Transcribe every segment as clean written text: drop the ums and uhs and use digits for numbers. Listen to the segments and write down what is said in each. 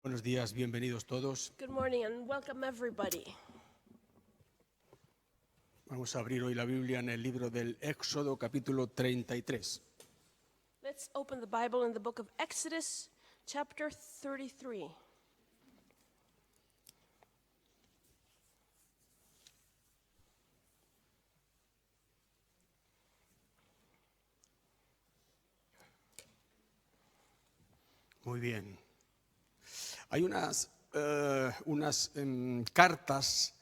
Buenos días, bienvenidos todos. Good morning and welcome everybody. Vamos a abrir hoy la Biblia en el libro del Éxodo, capítulo 33. Let's open the Bible in the book of Exodus, chapter 33. Muy bien. Hay unas cartas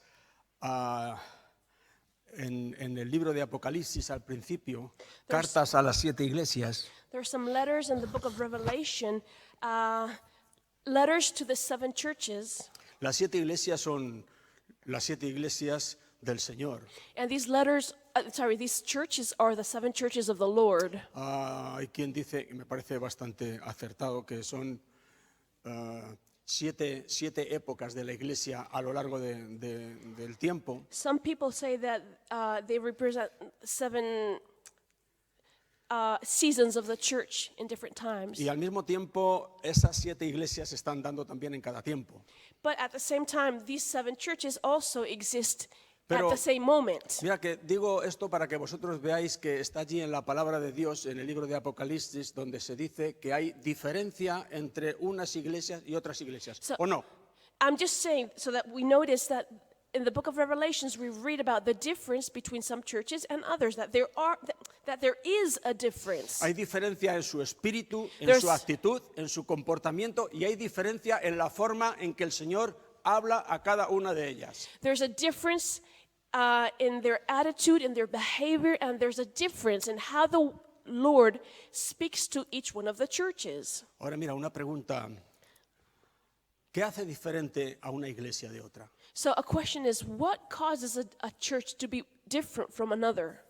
en el libro de Apocalipsis al principio, cartas a las 7 iglesias. There are some letters in the book of Revelation, letters to the 7 churches. Las 7 iglesias son las 7 iglesias del Señor. And these letters, these churches are the 7 churches of the Lord. Hay quien dice, y me parece bastante acertado, que son siete épocas de la iglesia a lo largo del tiempo. Some people say that they represent 7 seasons of the church in different times. Y al mismo tiempo, esas 7 iglesias se están dando también en cada tiempo. But at the same time, these 7 churches also exist Pero- at the same moment. Mira que digo esto para que vosotros veáis que está allí en la palabra de Dios, en el libro de Apocalipsis, donde se dice que hay diferencia entre unas iglesias y otras iglesias. So- ¿O no? I'm just saying so that we notice that in the book of Revelations we read about the difference between some churches and others, that there is a difference. Hay diferencia en su espíritu, en There's- su actitud, en su comportamiento, y hay diferencia en la forma en que el Señor habla a cada una de ellas. There's a difference in their attitude, in their behavior, and there's a difference in how the Lord speaks to each one of the churches. Ahora mira, una pregunta. ¿Qué hace diferente a una iglesia de otra? So a question is, what causes a church to be different from another?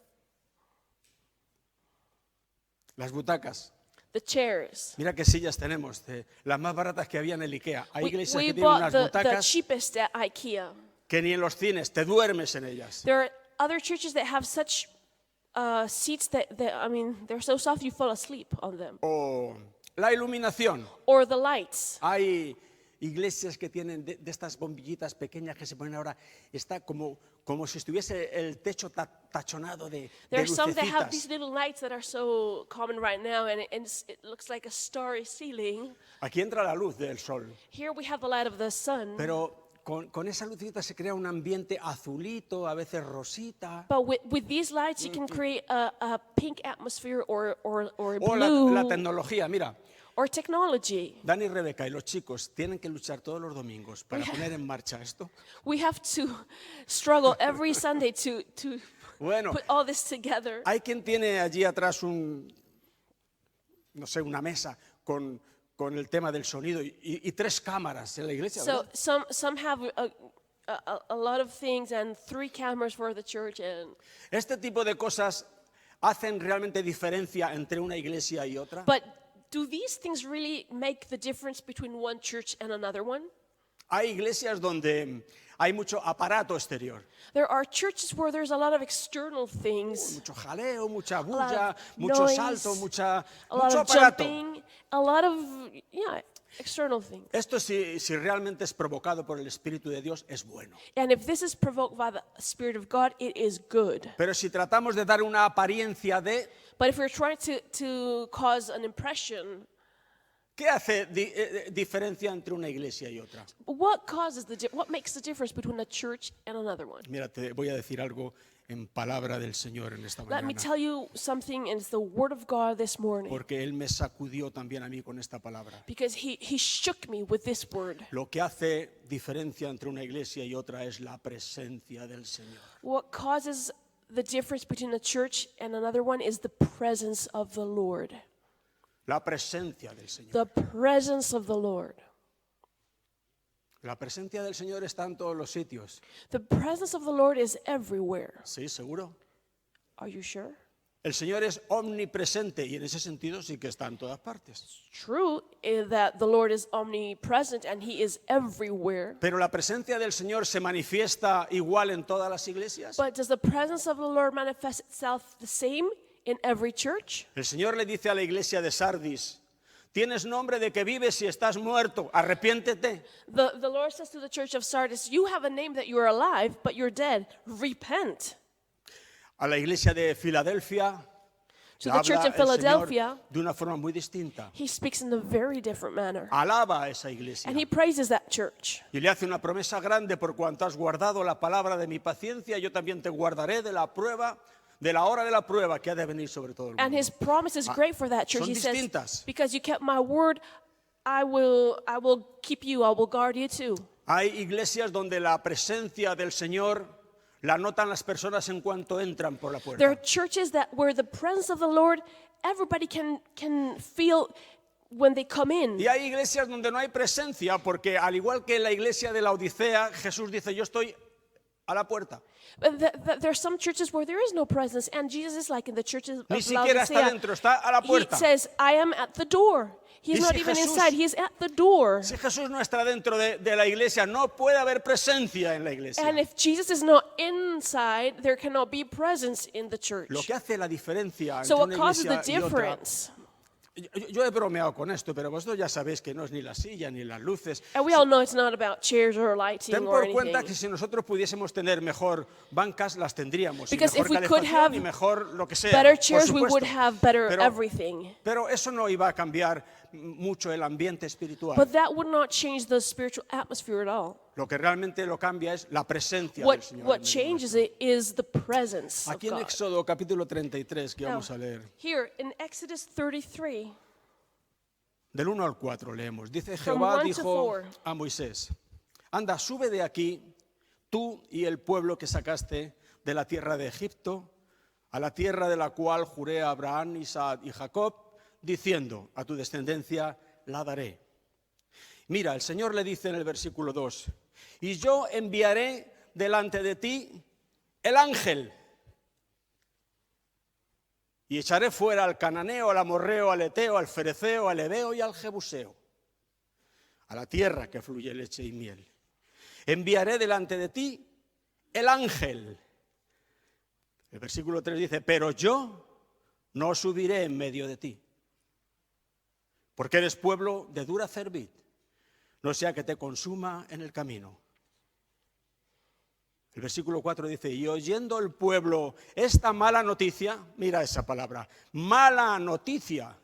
Las butacas. The chairs. Mira qué sillas tenemos, las más baratas que había en el IKEA. Hay We iglesias que tienen bought unas the butacas cheapest at IKEA. que ni en los cines, te duermes en ellas. There are other churches that have such seats that they're so soft you fall asleep on them. O la iluminación. Or the lights. Hay iglesias que tienen de estas bombillitas pequeñas que se ponen ahora, está como si estuviese el techo tachonado de There are some that have these lucecitas. little lights that are so common right now, and it looks like a starry ceiling. Aquí entra la luz del sol, Here we have the light of the sun. pero con esa lucecita se crea un ambiente azulito, a veces rosita. But with these lights, you can create a pink atmosphere or O blue la tecnología, mira. or technology. Dani y Rebeca y los chicos tienen que luchar todos los domingos para poner en marcha esto. We have to struggle every Sunday to Bueno, put all this together. hay quien tiene allí atrás una mesa con el tema del sonido y 3 cámaras en la iglesia, So ¿verdad? some have a lot of things and 3 cameras for the church, and Este tipo de cosas hacen realmente diferencia entre una iglesia y otra. but do these things really make the difference between one church and another one? Hay iglesias donde hay mucho aparato exterior, There are churches where there's a lot of external things, mucho jaleo, mucha a lot bulla, of mucho noise, salto, a lot mucho of aparato. jumping, a lot of external things. Esto si realmente es provocado por el Espíritu de Dios es bueno. And if this is provoked by the Spirit of God, it is good. Pero si tratamos de dar una apariencia de, But if we're trying to cause an impression, ¿qué hace diferencia entre una iglesia y otra? what makes the difference between a church and another one? Mira, te voy a decir algo en palabra del Señor en esta Let me mañana, tell you something, and it's the word of God this morning. porque Él me sacudió también a mí con esta palabra. Because he shook me with this word. Lo que hace diferencia entre una iglesia y otra es la presencia del Señor. What causes the difference between a church and another one is the presence of the Lord. La presencia del Señor. The presence of the Lord. La presencia del Señor está en todos los sitios. The presence of the Lord is everywhere. Sí, seguro. Are you sure? El Señor es omnipresente y en ese sentido sí que está en todas partes. True that the Lord is omnipresent and he is everywhere. Pero la presencia del Señor se manifiesta igual en todas las iglesias. But does the presence of the Lord manifest itself the same in every church? El Señor le dice a la iglesia de Sardis, Tienes nombre de que vives y estás muerto. Arrepiéntete. The Lord says to the church of Sardis, you have a name that you are alive, but you're dead. Repent. A la iglesia de Filadelfia To le the church habla in el Señor Philadelphia, de una forma muy distinta. he speaks in a very different manner. Alaba a esa iglesia And he praises that church. y le hace una promesa grande: por cuanto has guardado la palabra de mi paciencia, yo también te guardaré de la prueba, de la hora de la prueba que ha de venir sobre todo el And mundo. his promise is great for that church. son He says, distintas. because you kept my word, I will keep you, I will guard you too. Hay iglesias donde la presencia del Señor la notan las personas en cuanto entran por la There are puerta. churches that where the presence of the Lord, everybody can feel when they come in. Y hay iglesias donde no hay presencia, porque al igual que en la iglesia de la Odisea, Jesús dice: yo estoy a la puerta. But there are some churches where there is no presence, and Jesus is like in the churches Ni of siquiera está Laodicea. dentro, está a la He puerta. says, I am at the door. He's Y not si even Jesús- inside, he's at the door. Si Jesús no está dentro de la iglesia, no puede haber presencia en la iglesia. And if Jesus is not inside, there cannot be presence in the church. Lo que hace la diferencia So entre what una causes the iglesia y otra. difference? Yo he bromeado con esto, pero vosotros ya sabéis que no es ni la silla ni las luces. And we all know it's not about chairs or lighting Ten or por cuenta que anything. si nosotros pudiésemos tener mejor bancas, las tendríamos. Y Because mejor if we could calefacción have y mejor lo que sea. Better por chairs, we would supuesto. have better Pero- everything. Pero eso no iba a cambiar mucho el ambiente espiritual. But that would not change the spiritual atmosphere at all. Lo que realmente lo cambia es la presencia What, del Señor. what en medio changes nuestro. it is the presence of Aquí en God. Éxodo capítulo 33, que Now, vamos a leer, here in Exodus 33, del 1 al 4 leemos. Dice: From Jehová 1 to dijo 4. a Moisés: anda, sube de aquí, tú y el pueblo que sacaste de la tierra de Egipto, a la tierra de la cual juré a Abraham, Isaac y Jacob, diciendo: a tu descendencia la daré. Mira, el Señor le dice en el versículo 2: y yo enviaré delante de ti el ángel, y echaré fuera al cananeo, al amorreo, al eteo, al fereceo, al heveo y al jebuseo, a la tierra que fluye leche y miel. Enviaré delante de ti el ángel. El versículo 3 dice: pero yo no subiré en medio de ti, porque eres pueblo de dura cerviz, no sea que te consuma en el camino. El versículo 4 dice: y oyendo el pueblo esta mala noticia, mira esa palabra, mala noticia.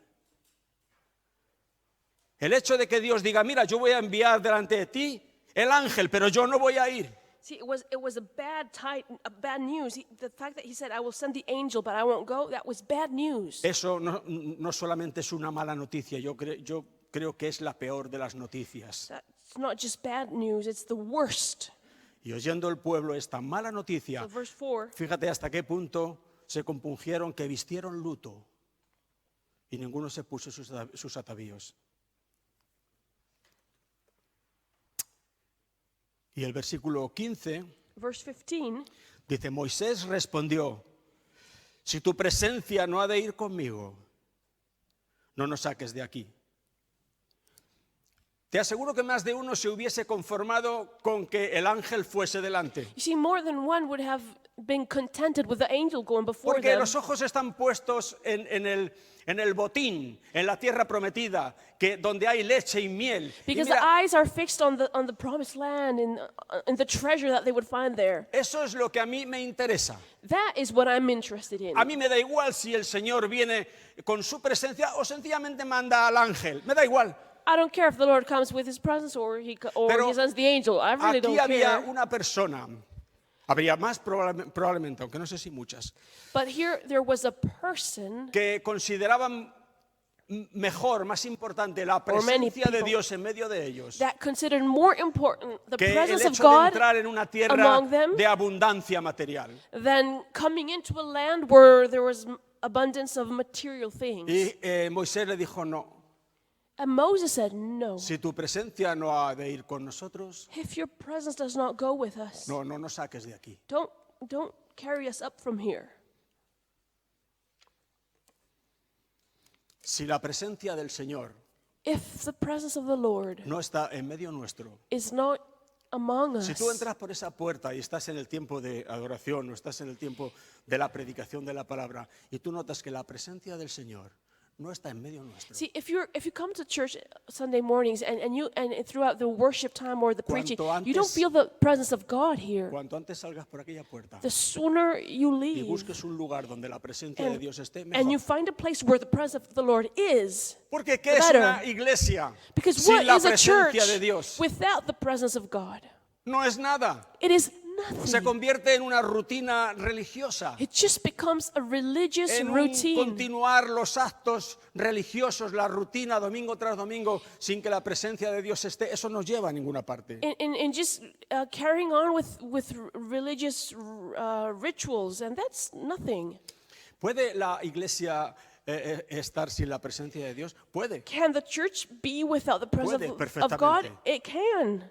El hecho de que Dios diga: mira, yo voy a enviar delante de ti el ángel, pero yo no voy a ir. see, it was a bad news. The fact that he said, I will send the angel, but I won't go, that was bad news. Eso no solamente es una mala noticia, yo creo que es la peor de las noticias. That's not just bad news, it's the worst. Y oyendo el pueblo esta mala noticia, So verse 4, fíjate hasta qué punto se compungieron, que vistieron luto y ninguno se puso sus atavíos. Y el versículo 15 verse 15, dice: Moisés respondió: si tu presencia no ha de ir conmigo, no nos saques de aquí. Te aseguro que más de uno se hubiese conformado con que el ángel fuese delante. you see, more than one would have been contented with the angel going before Porque them. los ojos están puestos en el botín, en la tierra prometida, donde hay leche y miel. Y Because mira, the eyes are fixed on the promised land and the treasure that they would find there. eso es lo que a mí me interesa. That is what I'm interested in. A mí me da igual si el Señor viene con su presencia o sencillamente manda al ángel. Me da igual. I don't care if the Lord comes with his presence or Pero he sends the angel. I really aquí don't había care. una persona, habría más probablemente, aunque no sé si muchas, But here there was a person, que consideraban mejor, más importante la Or many presencia de people Dios en medio de ellos that considered more important the que el presence of hecho de God entrar en una tierra among them de abundancia material. than coming into a land where there was abundance of material things. Y Moisés le dijo: no, And Moses said, no. si tu presencia no ha de ir con nosotros, If your presence does not go with us, no nos saques de aquí. don't carry us up from here. Si la presencia del Señor If the presence of the Lord no está en medio nuestro, is not among si us, tú entras por esa puerta y estás en el tiempo de adoración o estás en el tiempo de la predicación de la palabra y tú notas que la presencia del Señor no está en medio nuestro. See, if you come to church Sunday mornings and throughout the worship time or the preaching, you don't feel the presence of God here. Cuanto antes salgas por aquella puerta The sooner you y leave busques un lugar donde la presencia de Dios esté, and you mejor. find a place where the presence of the Lord is, Porque ¿qué es better. una iglesia because sin what la is a church presencia de Dios? without the presence of God? No es nada. It is Se nothing. convierte en una rutina religiosa, It just becomes a religious en un routine. continuar los actos religiosos, la rutina domingo tras domingo, sin que la presencia de Dios esté. Eso no lleva a ninguna parte. And just carrying on with religious rituals, and that's nothing. ¿Puede la iglesia estar sin la presencia de Dios? Puede. Can the church be without the presence Puede, of God? perfectamente. It can.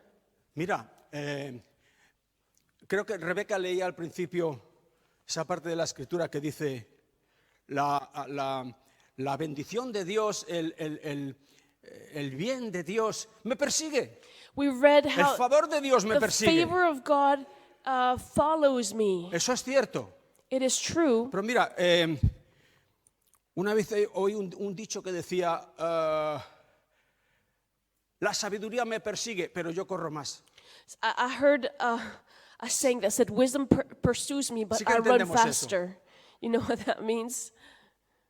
Mira, creo que Rebeca leía al principio esa parte de la escritura que dice la bendición de Dios, el bien de Dios me persigue. We read El how favor de Dios me the persigue. favor of God follows me. Eso es cierto. It is true. Pero mira, una vez oí un dicho que decía, la sabiduría me persigue, pero yo corro más. I heard a saying that said, "Wisdom pursues me, but Sí que I run entendemos eso. faster." You know what that means?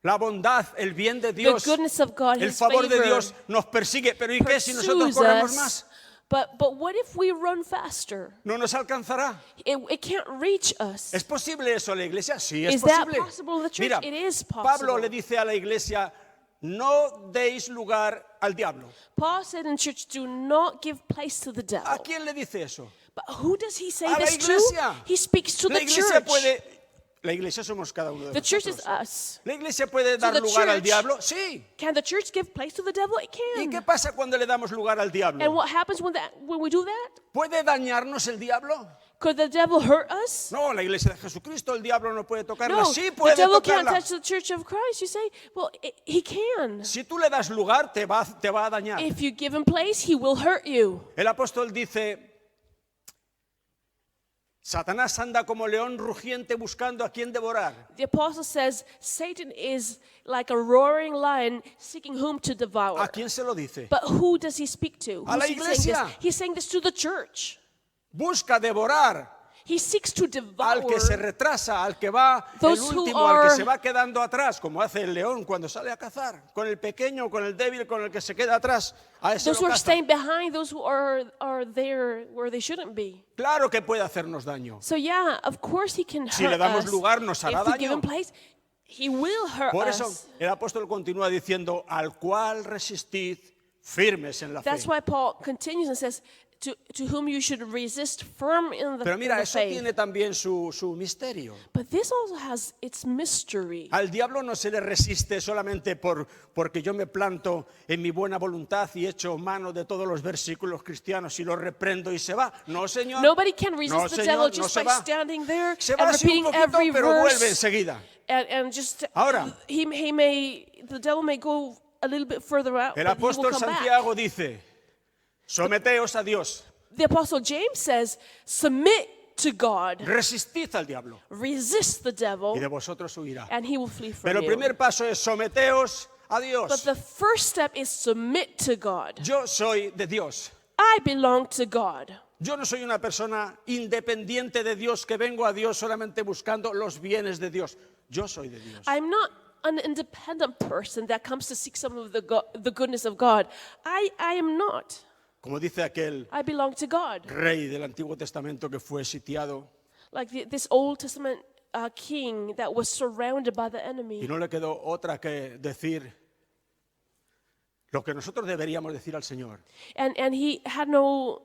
La bondad, el bien de Dios, The goodness of God, el His favor de favor, Dios nos persigue. Pero ¿y qué si nosotros pursues corremos us. más? But what if we run faster? ¿No nos alcanzará? It can't reach us. ¿Es posible eso en la iglesia? Sí, es Is that posible. possible in the church? Mira, It is Pablo possible. le dice a la iglesia, no deis lugar al diablo. Paul said in church, "Do not give place to the ¿A devil." quién le dice eso? But who does he say A la this iglesia. to? He speaks to La the iglesia church. la iglesia somos cada uno de The church is nosotros. us. ¿La iglesia puede So dar the lugar al church- diablo? Sí. Can the church give place to the devil? It ¿Y qué can. pasa cuando le damos lugar al And diablo? what happens when we do that? ¿Puede dañarnos el diablo? Could the devil hurt us? No, la iglesia de Jesucristo, el diablo no puede tocarla. No, Sí the puede devil can't tocarla. touch the church of Christ. You say, well, he can. Si tú le das lugar, te va a dañar. If you give him place, he will hurt you. El apóstol dice, Satanás anda como león rugiente buscando a quien devorar. The apostle says, Satan is like a roaring lion seeking whom to devour. ¿A quién se lo dice? But who does he speak to? A la Who's he saying this? iglesia. He's saying this to the church. Busca devorar He seeks to al devour que se retrasa, al que va el Those who último, al que are- se va quedando atrás, como hace el león cuando sale a cazar, con el pequeño, con el débil, con el que se queda atrás, a ese those who lo are caza. staying behind, those who are there where they shouldn't be. Claro que puede hacernos daño. So yeah, of course he can Si hurt le damos us. lugar, nos hará If we give daño. him place, he will hurt Por eso us. el apóstol continúa diciendo, al cual resistid firmes en la fe. That's why Paul continues and says, to whom you should resist firm in Pero the mira, eso faith. tiene también su misterio. But this also has its mystery. Al diablo no se le resiste solamente porque yo me planto en mi buena voluntad y echo mano de todos los versículos cristianos y los reprendo y se va. No, señor. Nobody can resist No, the señor, devil no just se by va. standing there Se va and así un repeating poquito, every pero vuelve verse. enseguida. And just Ahora. the devil may go a little bit further out, El but he will apóstol come back. Santiago dice, someteos a Dios, The apostle James says, submit to God, resistid al diablo resist the devil, y de vosotros huirá. and he will flee from Pero el you. primer paso es someteos a But Dios. the first step is submit to God. Yo soy de Dios. I belong to God. Yo no soy una persona independiente de Dios que vengo a Dios solamente buscando los bienes de Dios. Yo soy de Dios. I'm not an independent person that comes to seek some of the goodness of God. I am not. Como dice aquel I belong to God. rey del Antiguo Testamento que fue sitiado Like this Old Testament king that was surrounded by the y enemy. no le quedó otra que decir lo que nosotros deberíamos decir al Señor. And he had no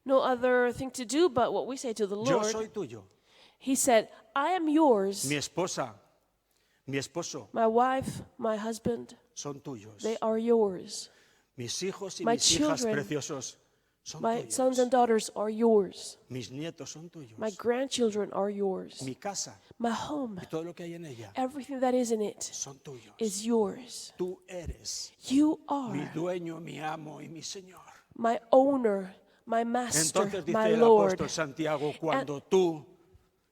other thing to do but what we say to the Yo Lord. soy tuyo. He said, I am yours. Mi esposa, mi esposo My wife, my husband, son tuyos. they are yours. Mis hijos y My mis hijas children, preciosos son My sons tuyos. and daughters are yours. Mis nietos son tuyos. My grandchildren are yours. Mi casa My home, y todo lo que hay en ella everything that is in it son tuyos. is yours. Tú eres You mi are dueño, mi amo y mi Señor. my owner, my master, Entonces my dice el Lord. apóstol Santiago, cuando tú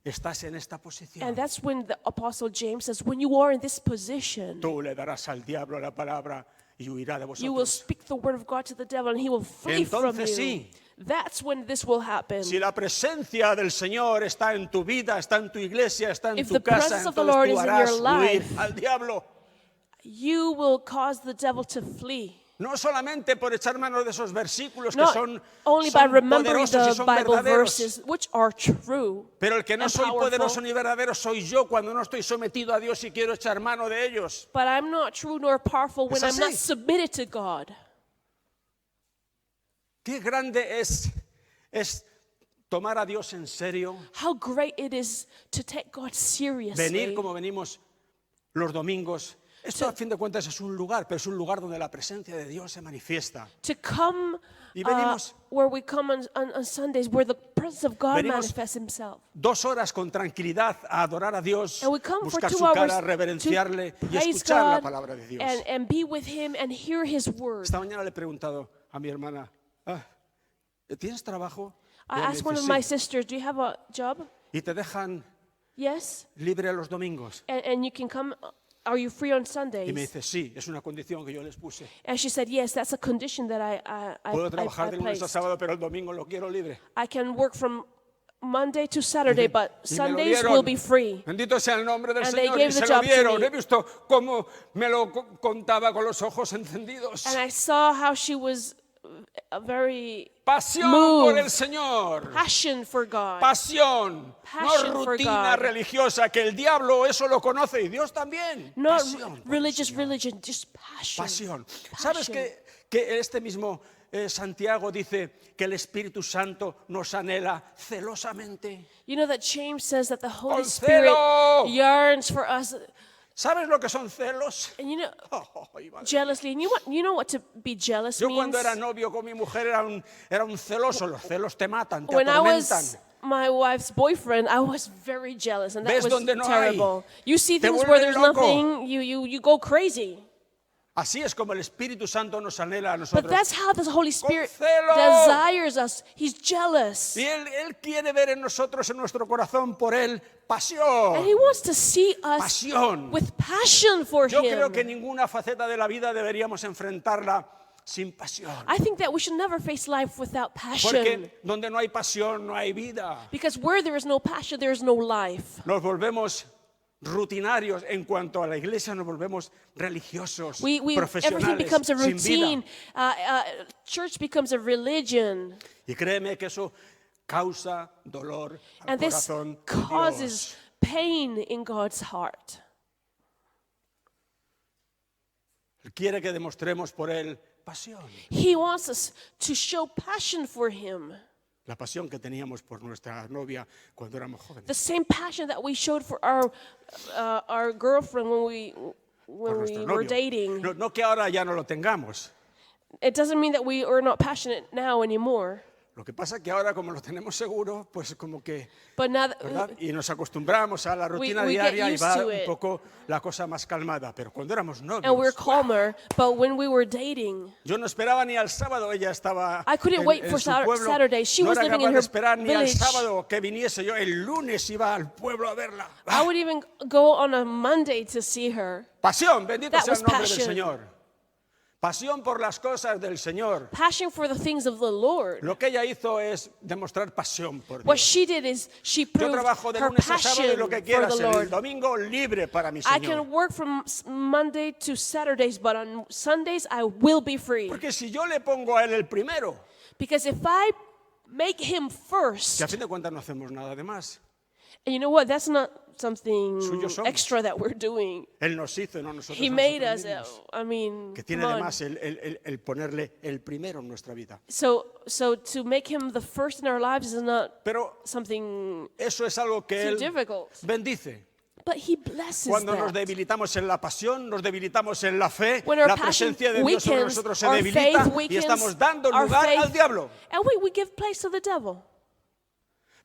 estás en esta posición, And that's when the Apostle James says, when you are in this position, tú le darás al diablo la palabra y huirá de you will vosotros. speak the word of God to the devil and he will flee from Entonces you. sí. That's when this will happen. Si la presencia del Señor está en tu vida, está en tu iglesia, está en If tu the casa, presence of the entonces Lord tú is in harás your huir life, al diablo. You will cause the devil to flee. No solamente por echar mano de esos versículos que Not son, only by son remembering poderosos y the son Bible verdaderos, verses, which are true pero el que no and soy poderoso powerful, ni verdadero soy yo cuando no estoy sometido a Dios y quiero echar mano de ellos. but I'm not true nor powerful when Es I'm not así. submitted to God. Qué grande es tomar a Dios en serio, How great it is to take God seriously. venir como venimos los domingos. Esto a fin de cuentas es un lugar, pero es un lugar donde la presencia de Dios se manifiesta. To come Y venimos- where we come on Sundays, where the presence of God Venimos- manifests Himself. 2 horas con tranquilidad a adorar a Dios, And we come for buscar 2 su hours cara, reverenciarle to y praise escuchar la God palabra de Dios. and be with Him and hear His word. Esta mañana le he preguntado a mi hermana, ¿tienes trabajo? I Y ella me asked one dice, of my "Sí". sisters, do you have a job? Y te dejan Yes. libre los domingos. And you can come, are you free on Y me Sundays? dice, sí, es una condición que yo les puse. And she said, yes, that's a condition that Puedo trabajar I de lunes a placed. sábado, pero el domingo lo quiero libre. I can work from Monday to Saturday, but Y me lo Sundays dieron. will be free. Bendito sea el nombre del And they Señor. gave Y the se lo job to dieron. me. He visto cómo me lo contaba con los ojos encendidos. And I saw how she was a very Pasión moved. por el Señor. passion for God. Pasión, Passion no for rutina God. religiosa, que el diablo eso lo conoce y Dios también. Not Pasión por el religious Señor. religion, just passion. Pasión. ¿Sabes Passion. que este mismo Santiago dice que el Espíritu Santo nos anhela celosamente? You know that James says that the Holy Con Spirit celo. yearns for us, ¿Sabes lo que son celos? and you know, Ay, madre. jealously. And you know what to be jealous Yo means? cuando era novio con mi mujer era un celoso. Los celos te matan, te When I atormentan. was my wife's boyfriend, I was very jealous, and that ¿Ves was donde no hay? terrible. You see Te things where vuelves there's loco. nothing, you go crazy. Así es como el Espíritu Santo nos anhela a But nosotros. that's how the Holy Spirit celo. desires us. He's jealous. Y él quiere ver en nosotros, en nuestro corazón, por Él, And pasión. He wants to see us Pasión. with passion for Yo creo que Him. ninguna faceta de la vida deberíamos enfrentarla sin pasión. I think that we should never face life without passion. Porque donde no hay pasión, no hay vida. Because where there is no passion, there is no life. Nos volvemos rutinarios en cuanto a la iglesia, nos volvemos religiosos, Everything profesionales, becomes a sin vida. routine. Church becomes a religion. Y créeme que eso causa dolor al And this corazón de causes Dios. pain in God's heart. Él quiere que demostremos por Él pasión. He wants us to show passion for Him. La pasión que teníamos por nuestra novia cuando éramos jóvenes. The same passion that we showed for our girlfriend when Por we nuestro were novio. dating. No que ahora ya no lo tengamos. It doesn't mean that we are not passionate now anymore. Lo que pasa es que ahora como lo tenemos seguro, pues como que, But now ¿verdad? Y nos acostumbramos a la rutina we get diaria y used va to un it. poco la cosa más calmada. Pero cuando éramos and we're novios, calmer, but when we were dating, yo no esperaba ni al sábado, ella estaba I couldn't en, wait en for su pueblo. Saturday. She No was era living capaz in de her esperar ni al village. sábado que viniese yo. El lunes iba al pueblo a verla. I would even go on a Monday to see her. Pasión, bendito That sea el was nombre passion. del Señor. Pasión por las cosas del Señor. Passion for the things of the Lord. Lo que ella hizo es demostrar pasión por What Dios. she did is she Yo proved trabajo de her lunes a sábado y passion lo que for quieras. the El Lord. domingo libre para mi I Señor. can work from Monday to Saturdays, but on Sundays I will be free. Porque si yo le pongo a él el primero, Because if I make Him first, que a fin de cuentas no hacemos nada de más. and you know what? That's not something Suyos somos. extra that we're doing. Él nos hizo, no nosotros. He a made nosotros us. mismos. I mean, Que tiene come de on. más el ponerle el primero en nuestra vida. So to make Him the first in our lives is not Pero something eso es algo que too él difficult. bendice. But He blesses Cuando nos that. debilitamos en la pasión, nos debilitamos en la fe, When our la passion presencia de Dios sobre weakens, nosotros se our debilita faith y weakens, estamos dando our lugar faith- al diablo. And we give place to the devil.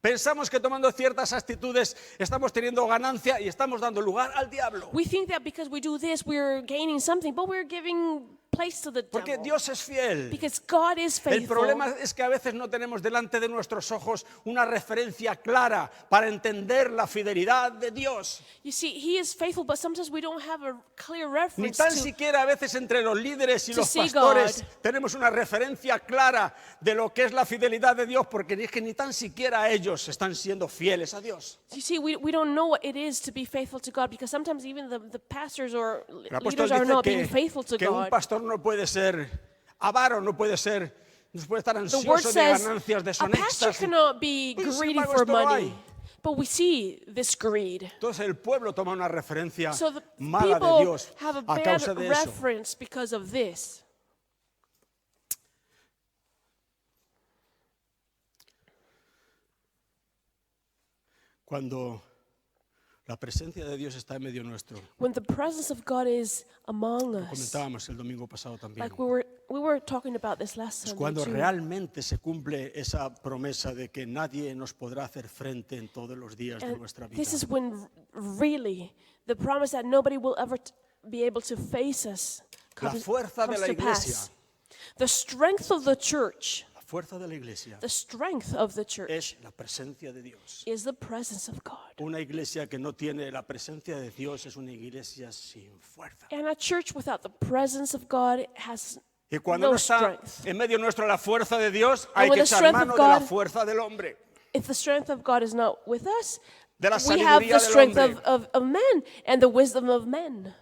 Pensamos que tomando ciertas actitudes estamos teniendo ganancia y estamos dando lugar al diablo. We think that because we do this, we're gaining something, but we're giving place to the Porque devil. Dios es fiel. Because God is El faithful. problema es que a veces no tenemos delante de nuestros ojos una referencia clara para entender la fidelidad de Dios. You see, He is faithful, but sometimes we don't have a clear Ni reference tan to. siquiera a veces entre los líderes y to los see pastores God. tenemos una referencia clara de lo que es la fidelidad de Dios, porque es que ni tan siquiera ellos están siendo fieles a Dios. You see, we don't know what it is to be faithful to God because sometimes even the pastors or El apóstol leaders are dice not being faithful to que un God. pastor no puede ser avaro, no puede estar The word ansioso de says ganancias a pastor deshonestas. cannot be Pues, sin greedy embargo, for esto lo money. hay. But we see this greed. Entonces el pueblo toma una referencia So the mala de people Dios have a a bad causa de eso. reference because of this. Cuando la presencia de Dios está en medio nuestro, When the presence of God is among us, comentábamos el domingo pasado también, like we were talking about this last es Sunday cuando too. realmente se cumple esa promesa de que nadie nos podrá hacer frente en todos los días de And nuestra vida. this is when really the promise that nobody will ever be able to face us La comes, fuerza de comes la to iglesia. pass. The strength of the church, La fuerza de la iglesia the strength of the church es la presencia de Dios. is the presence of God. Una iglesia que no tiene la presencia de Dios es una iglesia sin fuerza. And a church without the presence of God has Y cuando no no está strength. en medio nuestro la fuerza de Dios, hay when que the echar strength of mano de la God- fuerza del hombre. If the strength of God is not with us, De la we have sabiduría the del strength hombre. of men and the wisdom of men.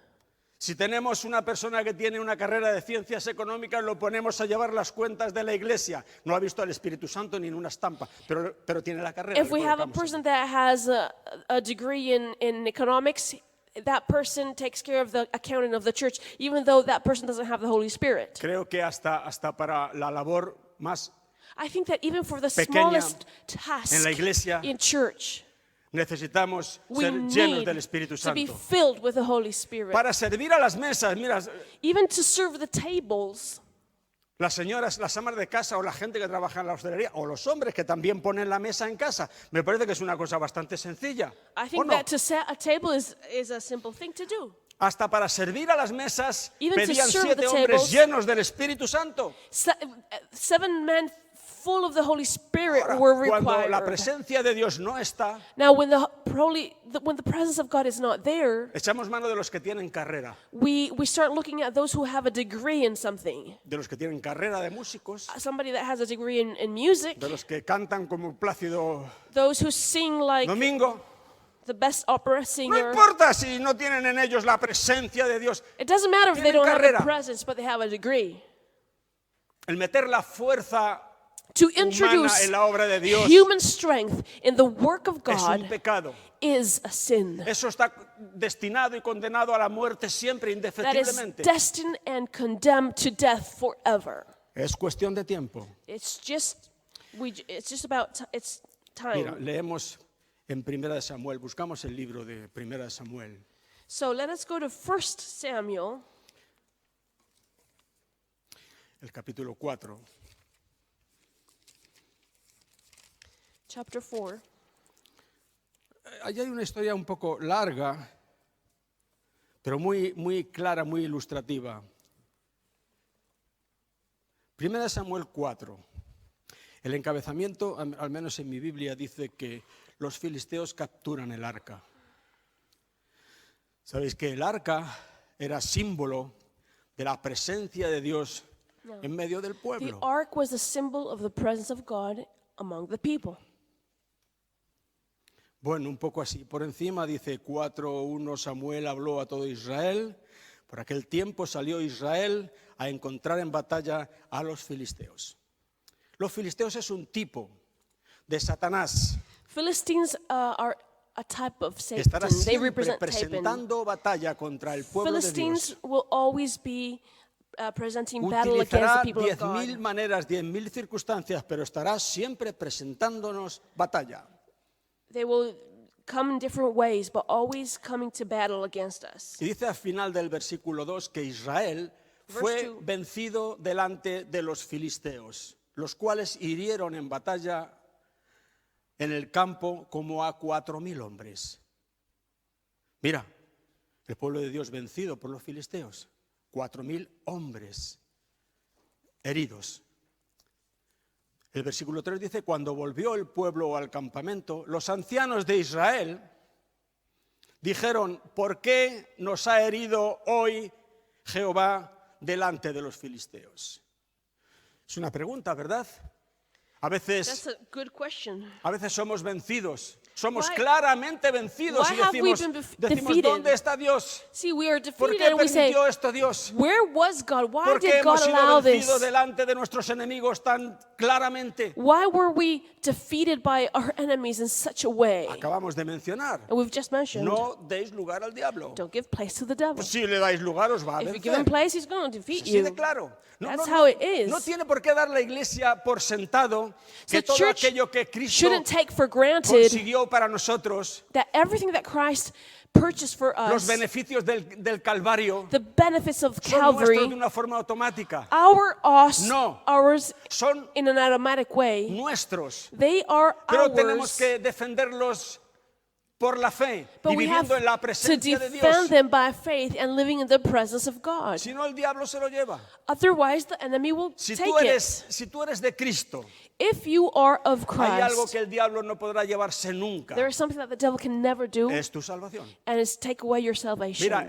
Si tenemos una persona que tiene una carrera de ciencias económicas, lo ponemos a llevar las cuentas de la iglesia. No ha visto al Espíritu Santo ni en una estampa, pero tiene la carrera. If le we have a colocamos ahí. person that has a degree in economics, that person takes care of the accounting of the church, even though that person doesn't have the Holy Spirit. Creo que hasta para la labor más I think that even for the Pequeña smallest task en la iglesia, in church, necesitamos we ser llenos need del Espíritu to be Santo. filled with the Holy Spirit. Para servir a las mesas, mira, Even to serve the tables, las señoras, las amas de casa o la gente que trabaja en la hostelería o los hombres que también ponen la mesa en casa, me parece que es una cosa bastante sencilla. I ¿O think no? that to set a table is a simple thing to do. Hasta para servir a las mesas Even to pedían serve 7 the hombres tables. llenos del Espíritu Santo. 7 men full of the Holy Spirit Ahora, were cuando la required. presencia de Dios no está, Now, when the presence of God is not there, echamos mano de los que tienen carrera, we start looking at those who have a degree in something. de los que tienen carrera de músicos, Somebody that has a degree in music, de los que cantan como Plácido those who sing like Domingo. the best opera No singer. importa si no tienen en ellos la presencia de Dios. It doesn't matter if they Tienen don't have carrera. a presence, but they have a degree. El meter la fuerza To humana introduce en la obra de Dios human strength in the work of es un God pecado. is a sin. Eso está destinado y condenado a la muerte siempre, That is indefectiblemente. destined and condemned to death forever. Es cuestión de tiempo. It's just about it's Mira, time. leemos en Primera de Samuel, buscamos el libro de Primera de Samuel. So let us go to 1 Samuel El capítulo 4. chapter 4. Allí hay una historia un poco larga, pero muy clara, muy ilustrativa. Primera de Samuel 4. El encabezamiento, al menos en mi Biblia, dice que los filisteos capturan el arca. Sabéis que el arca era símbolo de la presencia de Dios en medio del The pueblo. ark was a symbol of the presence of God among the people. Bueno, un poco así. Por encima dice 4:1, Samuel habló a todo Israel. Por aquel tiempo salió Israel a encontrar en batalla a los filisteos. Los filisteos es un tipo de Satanás Philistines are a type of que estará Satan. They siempre represent Satan. presentando batalla contra el pueblo de Dios. Philistines will always be presenting battle against Utilizará the people of 10.000 God. maneras, 10.000 circunstancias, pero estará siempre presentándonos batalla. They will come in different ways, but always coming to battle against us. Y dice al final del versículo 2 que Israel fue Verse 2. vencido delante de los filisteos, los cuales hirieron en batalla en el campo como a 4.000 hombres. Mira, el pueblo de Dios vencido por los filisteos. 4.000 hombres heridos. El versículo 3 dice, cuando volvió el pueblo al campamento, los ancianos de Israel dijeron, ¿por qué nos ha herido hoy Jehová delante de los filisteos? Es una pregunta, ¿verdad? A That's veces a good question. somos vencidos, somos Why- claramente vencidos y why have we decimos, been decimos, defeated? ¿dónde está Dios? See, we are ¿Por defeated qué and we say, permitió esto Dios? where was God? Why ¿Por qué did God hemos sido allow vencidos this? delante de nuestros enemigos tan claramente? Why were we defeated by our enemies in such a way? Acabamos de mencionar, And we've just mentioned, no deis lugar al diablo. don't give place to the devil. Pues si le dais lugar os va a If you give him vencer. place, he's going to defeat Así de you. claro. That's how it is. No tiene por qué dar la iglesia por sentado que The todo church aquello que Cristo shouldn't take for granted consiguió para nosotros, that everything that Christ purchased for los us, beneficios del Calvario, the benefits of son nuestros de Calvary, una forma automática. No. ours Son in an automatic way, nuestros. they are Pero tenemos ours. que defenderlos por la fe But y we have viviendo en la to presencia de Dios. defend them by faith and living in the presence of God. Si no, el diablo se lo lleva. Otherwise, the enemy will Si take tú eres de Cristo, it. If you are of hay algo Christ, que el diablo no podrá llevarse nunca. there is something that the devil can never do, Es tu salvación. and it's take away your salvation. Mira,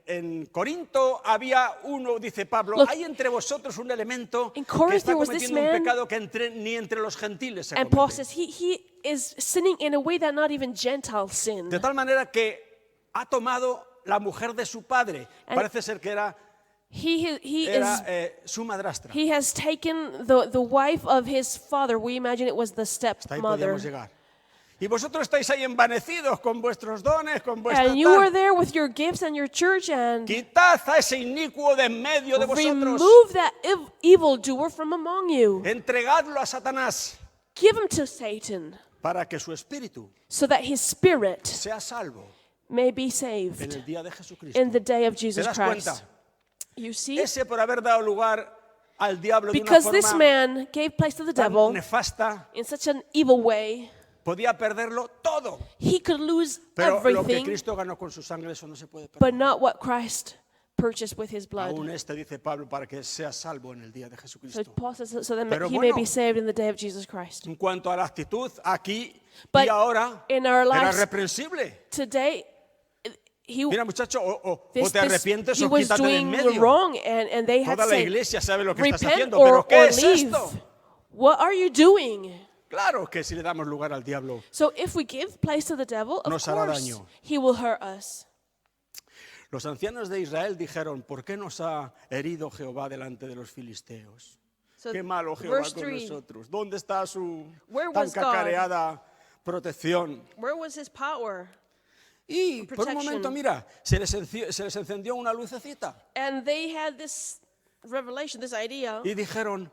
en Corinto había uno, dice Pablo, Look, hay entre vosotros un elemento in que Corinth está there was this cometiendo un man, pecado que ni entre los gentiles se And Paul comete. says he is sinning in a way that not even Gentiles sin. De tal manera que ha tomado la mujer de su padre. And Parece ser que era He su madrastra. has taken the wife of his father. We imagine it was the Hasta ahí stepmother. podíamos llegar. Y vosotros estáis ahí envanecidos con vuestros dones, con vuestra And you are tal. there with your gifts and your church, and Quitad a ese inicuo de en medio de vosotros. remove that evildoer from among you. Entregadlo a Satanás Give him to Satan, para que su espíritu so that his spirit sea salvo may be en saved el día de Jesucristo. in the day of ¿Te Jesus das Christ. cuenta? You see? Ese por haber dado lugar al diablo de una Because this forma man gave place to the tan devil nefasta, in such an evil way, podía perderlo todo. he could lose Pero lo que everything, Cristo ganó con su sangre, eso no se puede perder. but not what Christ purchased with his blood. Aún dice Pablo, para que sea salvo en el día de So Jesucristo. Paul says so that Pero he may bueno. be saved in the day of Jesus Christ. En cuanto a la actitud, aquí But y ahora, in our era lives reprensible. today, he Mira, muchacho, o this, te this, arrepientes he o was quítate de en doing medio. wrong, and they had Toda to la say, iglesia sabe lo que estás repent haciendo, pero ¿qué or es leave. esto? What are you doing? Claro que si le damos lugar al diablo, So if we give place to the devil, of Nos hará course, daño. he will hurt us. los ancianos de Israel dijeron, ¿por qué nos ha herido Jehová delante de los filisteos? So Qué malo Jehová verse con 3, nosotros. ¿Dónde está su Where tan was God? cacareada protección? where was his power? Y por un Protection. momento, mira, se les encendió una lucecita And they had this revelation, this idea. y dijeron,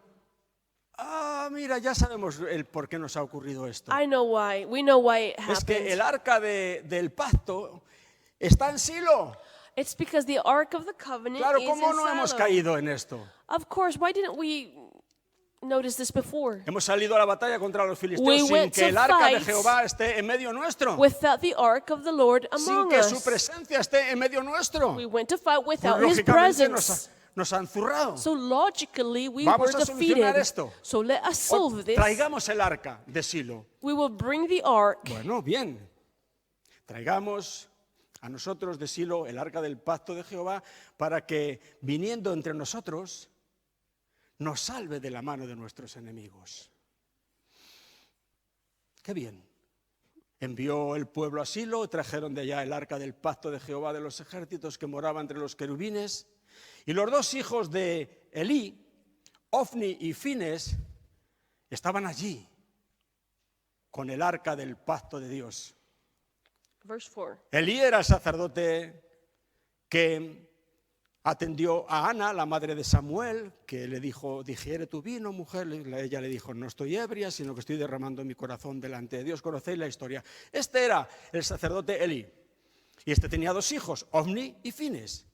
mira, ya sabemos el por qué nos ha ocurrido esto. I know why. We know why it Es que el happened. arca del pacto está en Silo. It's because the Ark of the Covenant Claro, is ¿cómo in no hemos Shiloh. caído en esto? Of course, why didn't we notice this before? Hemos salido a la batalla contra los We filisteos sin went que to el arca de fight Jehová esté en medio nuestro. Without the Ark of the Lord Sin among que su us. presencia esté en medio nuestro. We went to fight Pues, without his lógicamente presence. nos han zurrado. So logically, we Vamos were a solucionar defeated. esto. So let us solve this. Traigamos el arca de Silo. We will bring the Ark. Bueno, bien. Traigamos a nosotros de Silo el arca del pacto de Jehová para que, viniendo entre nosotros, nos salve de la mano de nuestros enemigos. Qué bien. Envió el pueblo a Silo, trajeron de allá el arca del pacto de Jehová de los ejércitos que moraba entre los querubines. Y los dos hijos de Elí, Ofni y Fines, estaban allí con el arca del pacto de Dios. Verse 4. Elí era el sacerdote que atendió a Ana, la madre de Samuel, que le dijo, digiere tu vino, mujer. Ella le dijo, no estoy ebria, sino que estoy derramando mi corazón delante de Dios. Conocéis la historia. Este era el sacerdote Elí. Y este tenía dos hijos, Ofni y Fines.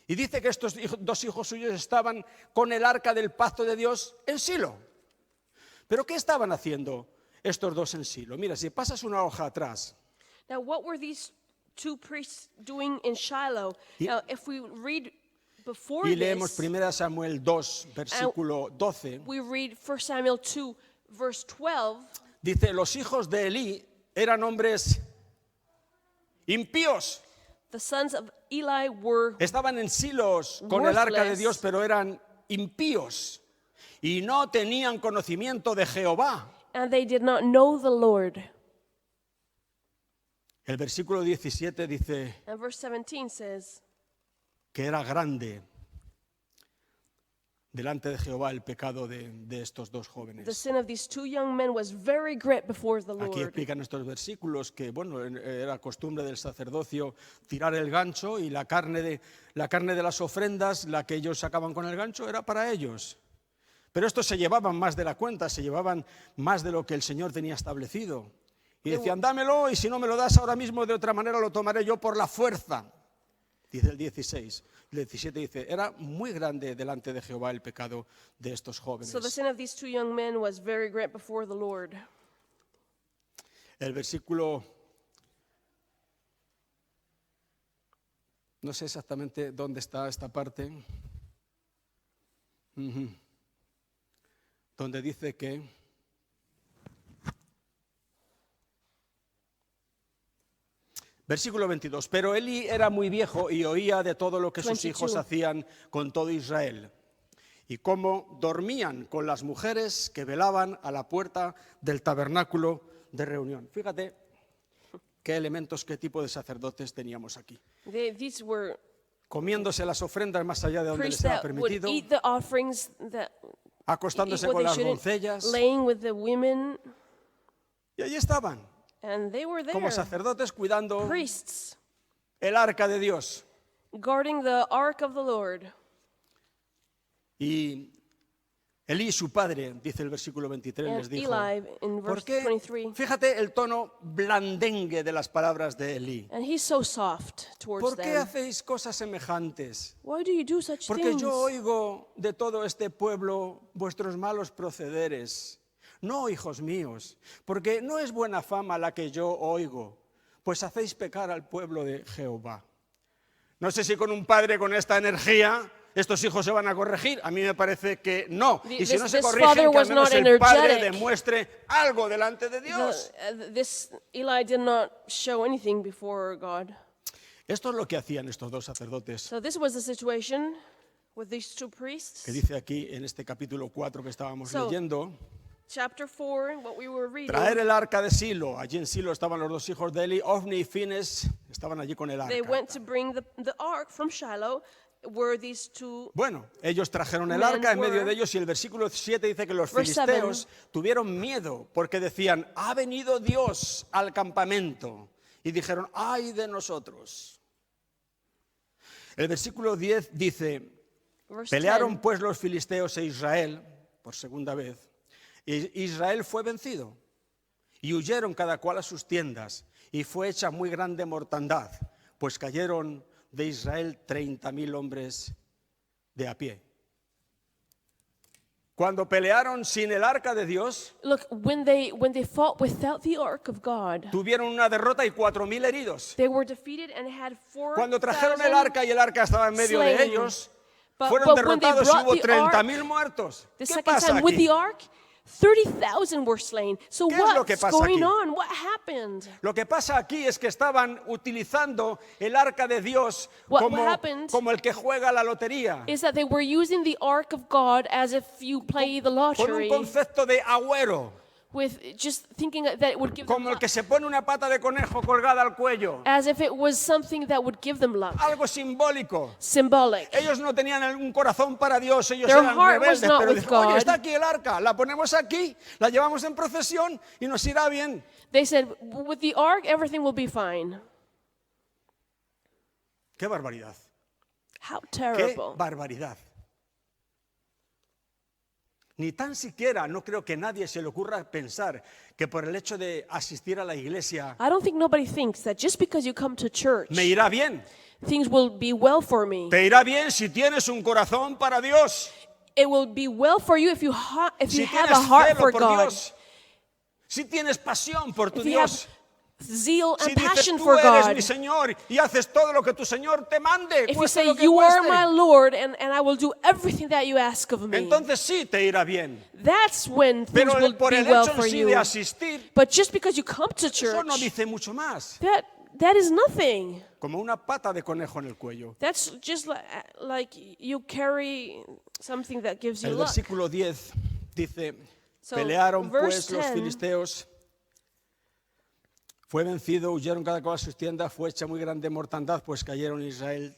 Y dice que estos dos hijos suyos estaban con el arca del pacto de Dios en Silo. ¿Pero qué estaban haciendo estos dos en Silo? Mira, si pasas una hoja atrás, Now, what were these two priests doing in Shiloh? Ye- Now, if we read before y leemos this, 1 Samuel 2, versículo 12, we read 1 Samuel 2, verse 12. dice, los hijos de Elí eran hombres impíos. The sons of Eli were Estaban en Silos con el arca de Worthless. Dios, pero eran impíos y no tenían conocimiento de Jehová. and they did not know the Lord. El versículo 17 dice And verse 17 says, que era grande delante de Jehová el pecado de estos dos the jóvenes. sin of these two young men was very great before the Aquí Lord. explican estos versículos que, bueno, era costumbre del sacerdocio tirar el gancho y la carne de las ofrendas, la que ellos sacaban con el gancho, era para ellos. Pero estos se llevaban más de la cuenta, se llevaban más de lo que el Señor tenía establecido. Y decían, dámelo, y si no me lo das ahora mismo de otra manera lo tomaré yo por la fuerza. Dice el 16. El 17 dice, era muy grande delante de Jehová el pecado de estos jóvenes. So the sin of these two young men was very great before the Lord. El versículo, no sé exactamente dónde está esta parte, donde dice que versículo 22, pero Elí era muy viejo y oía de todo lo que sus 22. hijos hacían con todo Israel y cómo dormían con las mujeres que velaban a la puerta del tabernáculo de reunión. Fíjate qué elementos, qué tipo de sacerdotes teníamos aquí. These were Comiéndose las ofrendas más allá de donde les priests era that would permitido, eat the offerings, that eat acostándose what con they las shouldn't, doncellas, laying with the women, y allí estaban, and they were como there, sacerdotes cuidando priests, el arca de Dios. guarding the ark of the Lord. Y Elí, su padre, dice el versículo 23, les And dijo, Eli, in ¿por verse qué? 23, Fíjate el tono blandengue de las palabras de Elí. and he's so soft towards ¿Por qué them. hacéis cosas semejantes? Why do you do such Porque things? yo oigo de todo este pueblo vuestros malos procederes. No, hijos míos, porque no es buena fama la que yo oigo, pues hacéis pecar al pueblo de Jehová. No sé si con un padre con esta energía estos hijos se van a corregir. A mí me parece que no. Y si no se This corrigen, father que al was menos not el padre energetic. demuestre algo delante de Dios. This Eli did not show anything before God. Esto es lo que hacían estos dos sacerdotes, So this was the situation with these two priests. que dice aquí en este capítulo 4 que estábamos So, leyendo. Chapter 4, what we were reading. Traer el arca de Silo. Allí en Silo estaban los dos hijos de Eli, Ofni y Fines, estaban allí con el They arca. went to bring the ark from Shiloh, where these two. Bueno, ellos trajeron el Men arca en medio were- de ellos y el versículo 7 dice que los Verse filisteos tuvieron miedo porque decían, ha venido Dios al campamento. Y dijeron, ay de nosotros. El versículo 10 dice, Verse pelearon 10, pues los filisteos e Israel por segunda vez. Y Israel fue vencido y huyeron cada cual a sus tiendas y fue hecha muy grande mortandad, pues cayeron de Israel 30,000 hombres de a pie. Cuando pelearon sin el arca de Dios, Look, when they fought without the ark of God, tuvieron una derrota y 4,000 heridos. they were defeated and had 4,000. Cuando trajeron el arca y el arca estaba en medio de slain. ellos, But fueron when they derrotados y brought hubo the 30,000 muertos. The ¿Qué second pasa time with aquí? the ark, 30,000 were slain. So ¿Qué es lo que what's pasa going aquí? on? What happened? Lo que pasa aquí es que estaban utilizando el arca de Dios What happened como el que juega la lotería, Is that they were using the ark of God as if you play the con un lottery, concepto de agüero, with just thinking that it would give them como el luck, que se pone una pata de conejo colgada al cuello, as if it was something that would give them luck, algo simbólico. symbolic. Ellos no tenían un corazón para Dios, ellos Their eran heart was rebeldes, not pero with dijeron, oye, God. está aquí el arca, la ponemos aquí, la llevamos en procesión y nos irá bien. They said, with the ark, everything will be fine. ¡Qué barbaridad! How ¡Qué terrible. barbaridad! Ni tan siquiera, no creo que nadie se le ocurra pensar que por el hecho de asistir a la iglesia I don't think nobody thinks that just because you come to church, me irá bien. things will be well for me. Te irá bien si tienes un corazón para Dios, It will be well for you if you si have tienes a heart celo for por God. Dios, si tienes pasión por tu If you have Dios. zeal Si and dices, passion tú for eres God. mi Señor y haces todo lo que tu Señor te mande, If you cueste say, lo que you are cueste, my Lord, and I will do everything that you ask of me, entonces sí te irá bien. that's when things Pero will por be el well hecho en for sí you. de asistir, But just because you come to eso no church, dice mucho más. that is nothing. Como una pata de conejo en el cuello. That's just like you carry something that gives you El luck. versículo 10 dice, So, pelearon verse pues los 10. filisteos, fue vencido, huyeron cada cual a sus tiendas, fue hecha muy grande mortandad, pues cayeron en Israel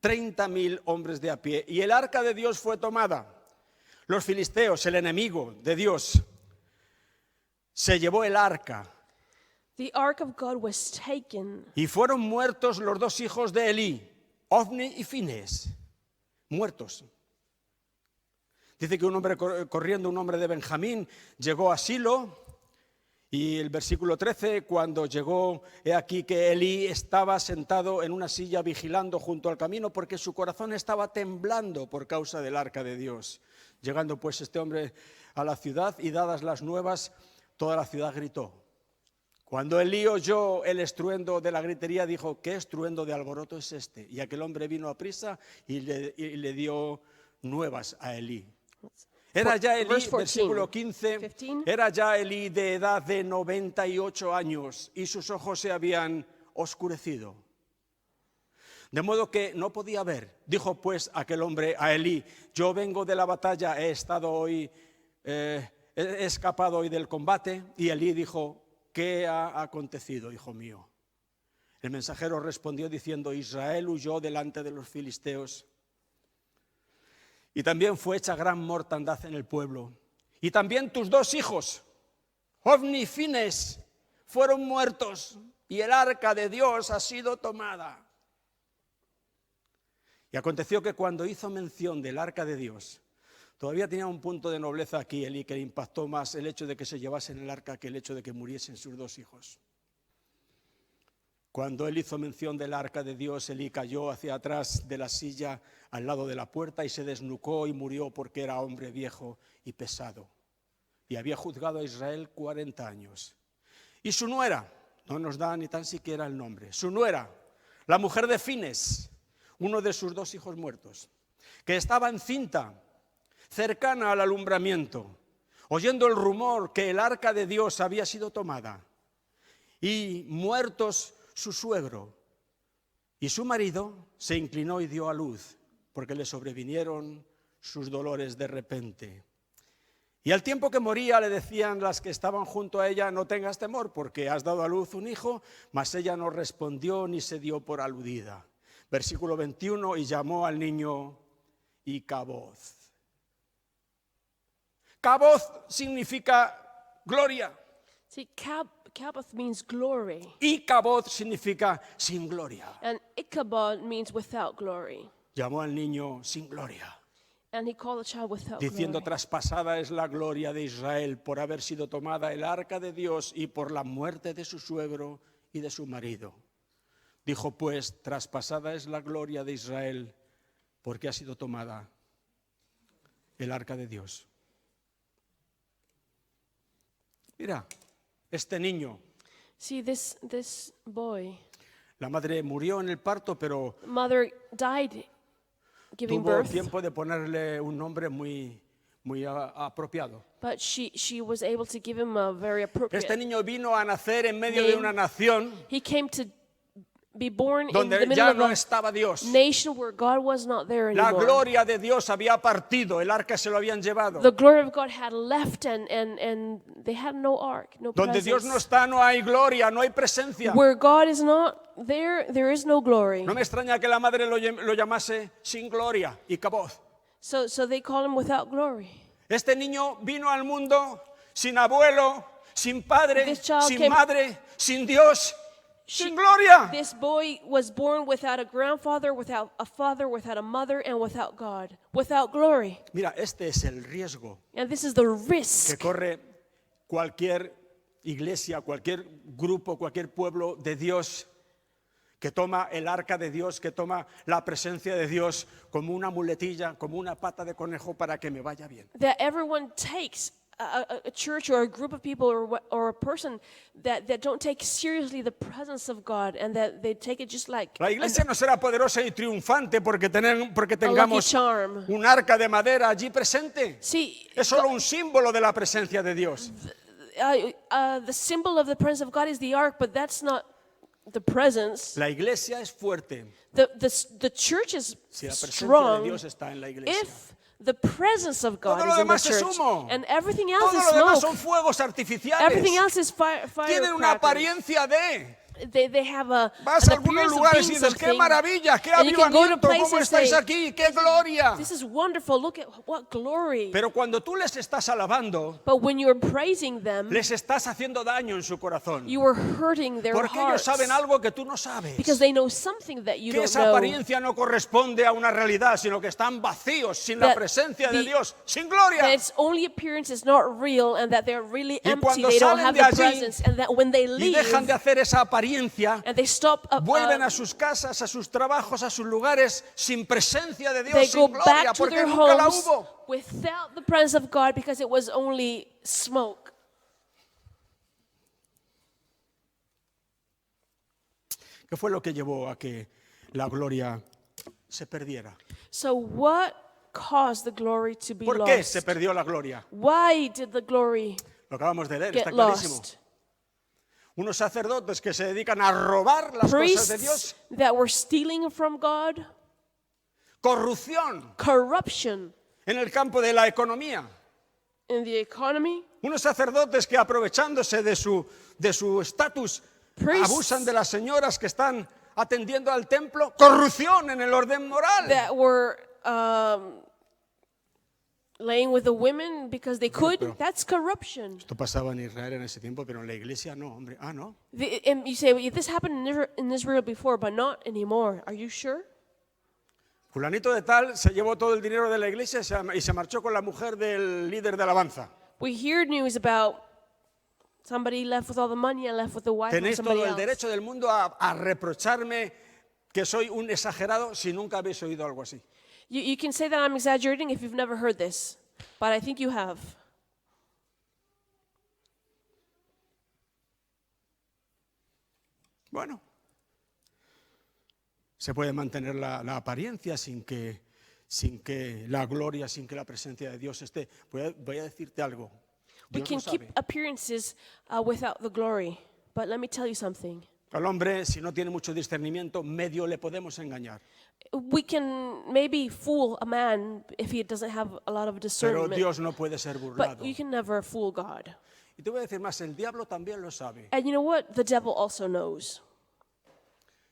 30.000 hombres de a pie, y el arca de Dios fue tomada. Los filisteos, el enemigo de Dios, se llevó el arca, The ark of God was taken, y fueron muertos los dos hijos de Elí, Ofni y Finés, muertos. Dice que un hombre corriendo, un hombre de Benjamín, llegó a Silo, y el versículo 13, cuando llegó, he aquí que Elí estaba sentado en una silla vigilando junto al camino, porque su corazón estaba temblando por causa del arca de Dios. Llegando pues este hombre a la ciudad y dadas las nuevas, toda la ciudad gritó. Cuando Elí oyó el estruendo de la gritería, dijo, ¿qué estruendo de alboroto es este? Y aquel hombre vino a prisa y le dio nuevas a Elí. Era ya Elí, Verse 14, versículo 15, 15. era ya Elí de edad de 98 años y sus ojos se habían oscurecido. De modo que no podía ver. Dijo pues aquel hombre a Elí, yo vengo de la batalla, he escapado hoy del combate. Y Elí dijo, ¿qué ha acontecido, hijo mío? El mensajero respondió diciendo, Israel huyó delante de los filisteos. Y también fue hecha gran mortandad en el pueblo. Y también tus dos hijos, Ofni y Finés, fueron muertos, y el arca de Dios ha sido tomada. Y aconteció que cuando hizo mención del arca de Dios, todavía tenía un punto de nobleza aquí, Elí, que le impactó más el hecho de que se llevasen el arca que el hecho de que muriesen sus dos hijos. Cuando él hizo mención del arca de Dios, Elí cayó hacia atrás de la silla al lado de la puerta y se desnucó y murió porque era hombre viejo y pesado. Y había juzgado a Israel 40 años. Y su nuera, no nos da ni tan siquiera el nombre, su nuera, la mujer de Finés, uno de sus dos hijos muertos, que estaba encinta, cercana al alumbramiento, oyendo el rumor que el arca de Dios había sido tomada, y muertos su suegro y su marido, se inclinó y dio a luz, porque le sobrevinieron sus dolores de repente. Y al tiempo que moría le decían las que estaban junto a ella, no tengas temor, porque has dado a luz un hijo, mas ella no respondió ni se dio por aludida. Versículo 21, y llamó al niño Icaboz. Caboz significa gloria. See, Kabbath means glory, Icaboz significa sin gloria. and Ichabod means without glory. Llamó al niño sin gloria, And he called the child without diciendo, glory. traspasada es la gloria de Israel por haber sido tomada el arca de Dios y por la muerte de su suegro y de su marido. Dijo pues, traspasada es la gloria de Israel porque ha sido tomada el arca de Dios. Mira, este niño, See, this boy, la madre murió en el parto, pero mother died giving tuvo birth, tiempo de ponerle un nombre muy apropiado. but she was able to give him a very Este appropriate. niño vino a nacer en medio de una nación He came to be born in the donde middle ya of no a estaba Dios. nation where God was not there La anymore. gloria de Dios había partido, el arca se lo habían llevado. The glory of God had left, and they had no ark, no Donde Dios no presence. está, no hay gloria, no hay presencia. Where God is not there, there is no glory. No me extraña que la madre lo llamase sin gloria y Caboz. So they call him without glory. Este niño vino al mundo sin abuelo, sin padre, This child sin came- madre, sin Dios, sin gloria. This boy was born without a grandfather, without a father, without a mother, and without God, without glory. Mira, este es el riesgo And this is the que risk corre cualquier iglesia, cualquier grupo, cualquier pueblo de Dios que toma el arca de Dios, que toma la presencia de Dios como una muletilla, como una pata de conejo para que me vaya bien. that everyone takes a church or a group of people or a person that don't take seriously the presence of God and that they take it just like La iglesia no será poderosa y triunfante porque lucky tengamos charm. un arca de madera allí presente. See, Es solo un símbolo de la presencia de Dios. the symbol of the presence of God is the ark, but that's not the presence. La iglesia es fuerte The church is si la presencia de strong Dios está en la iglesia. if the presence of God Todo lo is in the demás es church. humo. And everything else Todo is lo demás smoke. son fuegos artificiales. Everything else is Tienen una firecrackers. apariencia de... They have Vas an a algunos appearance of lugares y being dices, qué something. maravilla, qué And you can go to avivamiento, cómo places estáis say, aquí, qué gloria. This is wonderful. Look at what glory. Pero cuando tú les estás alabando, But when you're praising them, les estás haciendo daño en su corazón. you are hurting their Porque ellos hearts saben algo que tú no sabes. because they know something that you Que don't esa know. apariencia no corresponde a una realidad, sino que están vacíos, sin la That presencia de the- Dios, sin gloria. That its only appearance is not real and that they're really Y empty. cuando They don't salen have de the allí presence, and that when they Y leave dejan de hacer esa apariencia, and they stop, vuelven a sus casas, a sus trabajos, a sus lugares, sin presencia de they Dios, go sin gloria, back to porque their nunca la homes hubo. without the presence of God because it was only smoke. ¿Qué fue lo que llevó a que la gloria se perdiera? So what caused the glory to be ¿Por qué lost? se perdió la gloria? Why did the glory Lo acabamos de leer, está get clarísimo. lost? Unos sacerdotes que se dedican a robar las cosas de Dios, Priests that were stealing from God, corrupción corruption en el campo de la economía. in the economy, Unos sacerdotes que aprovechándose de su estatus Priests abusan de las señoras que están atendiendo al templo. Corrupción en el orden moral. that were laying with the women because they could. pero- That's corruption. Esto pasaba en Israel en ese tiempo, pero en la iglesia no, hombre. Ah, no. And you say, well, this happened in Israel before, but not anymore. Are you sure? Fulanito de tal se llevó todo el dinero de la iglesia y se marchó con la mujer del líder de alabanza. We hear news about somebody left with all the money and left with the wife of Tenéis somebody todo el else. derecho del mundo a reprocharme que soy un exagerado si nunca habéis oído algo así. You can say that I'm exaggerating if you've never heard this, but I think you have. Bueno, se puede mantener la apariencia sin que la gloria, sin que la presencia de Dios esté. Voy a decirte algo. We Dios lo can keep sabe. appearances without the glory, but let me tell you something. Al hombre, si no tiene mucho discernimiento, medio le podemos engañar. We can maybe fool a man if he doesn't have a lot of Pero discernment, Dios no puede ser burlado. but you can never fool God. Y te voy a decir más, el diablo también lo sabe. And you know what? The devil also knows,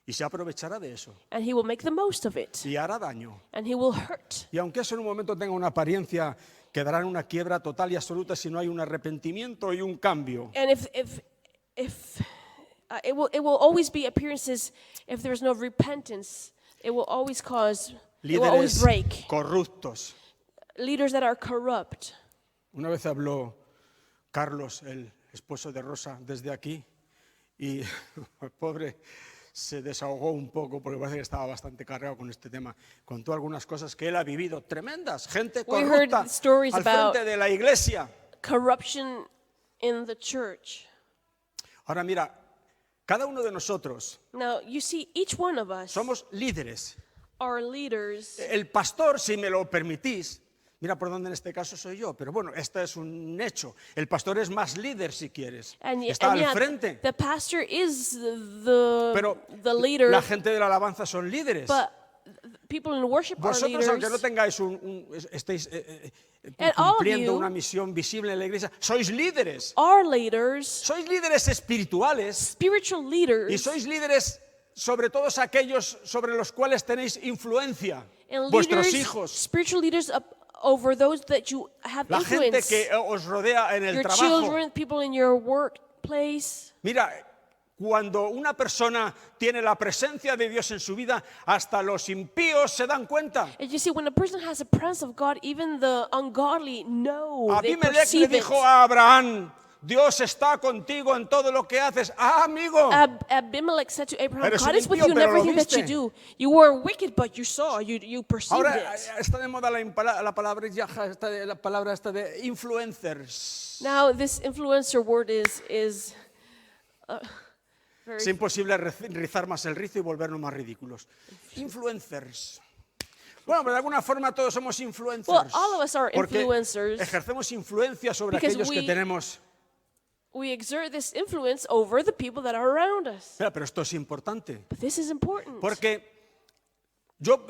Y se aprovechará de eso. and he will make the most of it, Y hará daño. and he will hurt. Y aunque eso en un momento tenga una apariencia, quedará en una quiebra total y absoluta si no hay un arrepentimiento y un cambio. And if it will always be appearances if there is no repentance. It will always cause. It will always Líderes break. corruptos. Leaders that are corrupt. Una vez habló Carlos, el esposo de Rosa, desde aquí, y el pobre se desahogó un poco porque parece que estaba bastante cargado con este tema. Contó algunas cosas que él ha vivido tremendas, gente We heard corrupta stories al about- frente de la iglesia. Corruption in the church. Ahora mira, cada uno de nosotros Now you see, each one of us somos líderes. are leaders. El pastor, si me lo permitís, mira por dónde en este caso soy yo, pero bueno, este es un hecho. El pastor es más líder si quieres, está al yeah, frente. the pastor is Pero the leader, la gente de la alabanza son líderes. but people in worship are Vosotros, aunque no leaders. tengáis estéis And all of cumpliendo you una misión visible en la iglesia, sois líderes. Are leaders, Sois líderes espirituales spiritual leaders, y sois líderes sobre todos aquellos sobre los cuales tenéis influencia. and Vuestros leaders, hijos, spiritual leaders over those that you have la gente influence. que os rodea en el Your trabajo. children, people in your workplace. Mira, cuando una persona tiene la presencia de Dios en su vida, hasta los impíos se dan cuenta. And you see, when a person has the presence of God, even the ungodly know, they Abimelech le perceive it. dijo a Abraham, Dios está contigo en todo lo que haces. Ah, amigo. Abimelech said to Abraham, Eres God un is with impío, you in pero lo everything that you viste. do. You were wicked, but you saw, you perceived Ahora it. está de moda la palabra esta de influencers. Now, this influencer word is very... Es imposible rizar más el rizo y volvernos más ridículos. Influencers. Bueno, pero de alguna forma todos somos influencers. Well, all of us are porque influencers ejercemos influencia sobre because aquellos que tenemos. we exert this influence over the people that are around us. Pero esto es importante. But this is important. Porque yo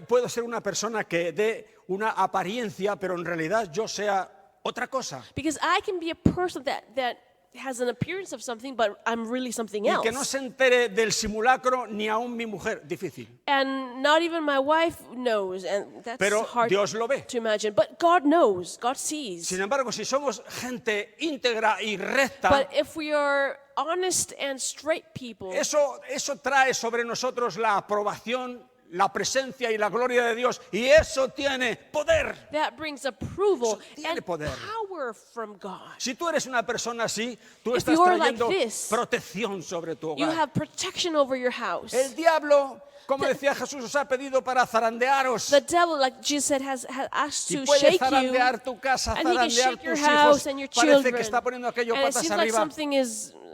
puedo ser una persona que dé una apariencia, pero en realidad yo sea otra cosa. Because I can be a person that has an appearance of something, but I'm really something Y else. que no se entere del simulacro ni aún mi mujer. Difícil. And not even my wife knows, and that's Pero hard Dios lo ve. to imagine. But God knows, God sees. Sin embargo, si somos gente íntegra y recta, But if we are honest and straight people, eso trae sobre nosotros la aprobación, la presencia y la gloria de Dios. Y eso tiene poder. that brings approval Eso tiene and poder. power from God. Si tú eres una persona así, tú If estás you are like trayendo this, protección sobre tu You hogar. have protection over your house. El diablo, como decía Jesús, os ha pedido para zarandearos. The devil, like Jesus said, has asked Y to puede shake you, zarandear tu casa, and he can zarandear shake your tus house hijos. and your Parece children. que está poniendo aquello And it patas seems like arriba.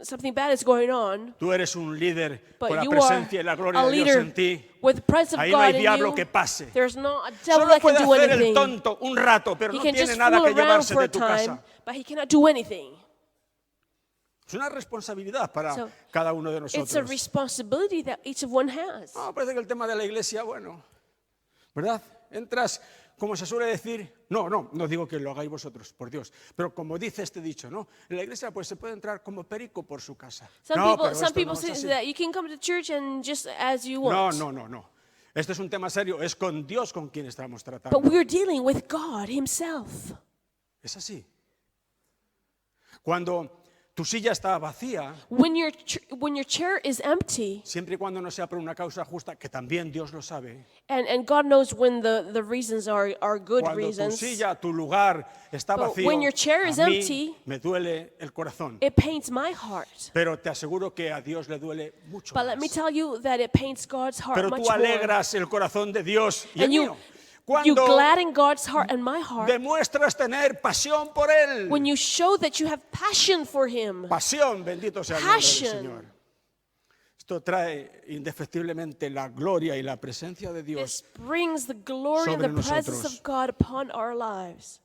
something bad is going on, Tú eres un líder but con la you presencia y la are gloria a de Dios leader en ti. with the presence of Ahí no God hay in diablo you. que pase. There's no a devil Solo that can puede do hacer el anything. tonto un rato, pero He no can tiene just nada fool que around llevarse for de a tu time, casa. but he cannot do anything. Es una responsabilidad para So, cada uno de It's a nosotros. responsibility that each of one has. No, parece que el tema de la iglesia, bueno, ¿verdad? Entras, como se suele decir, no digo que lo hagáis vosotros, por Dios, pero como dice este dicho, ¿no? En la iglesia pues se puede entrar como perico por su casa. Some No, people, pero some esto people no es say así. that you can come to church and just as you No, want. no. Este es un tema serio, es con Dios con quien estamos But tratando. we're dealing with God Himself. Es así. Cuando tu silla está vacía, When your chair is empty, siempre y cuando no sea por una causa justa, que también Dios lo sabe, and God knows when the reasons are good cuando tu reasons, silla, tu lugar está But vacío, when your chair is a mí empty, me duele el corazón. it pains my heart. Pero te aseguro que a Dios le duele mucho But let me más. tell you that it pains God's heart Pero much tú more. alegras el corazón de Dios y el And you mío. Cuando gladden God's heart and my heart demuestras tener pasión por Él. when you show that you have passion for Him. Pasión, bendito sea el nombre del Passion. Señor. Esto trae indefectiblemente la gloria y la presencia de Dios. This brings the glory and sobre the presence nosotros. of God upon our lives.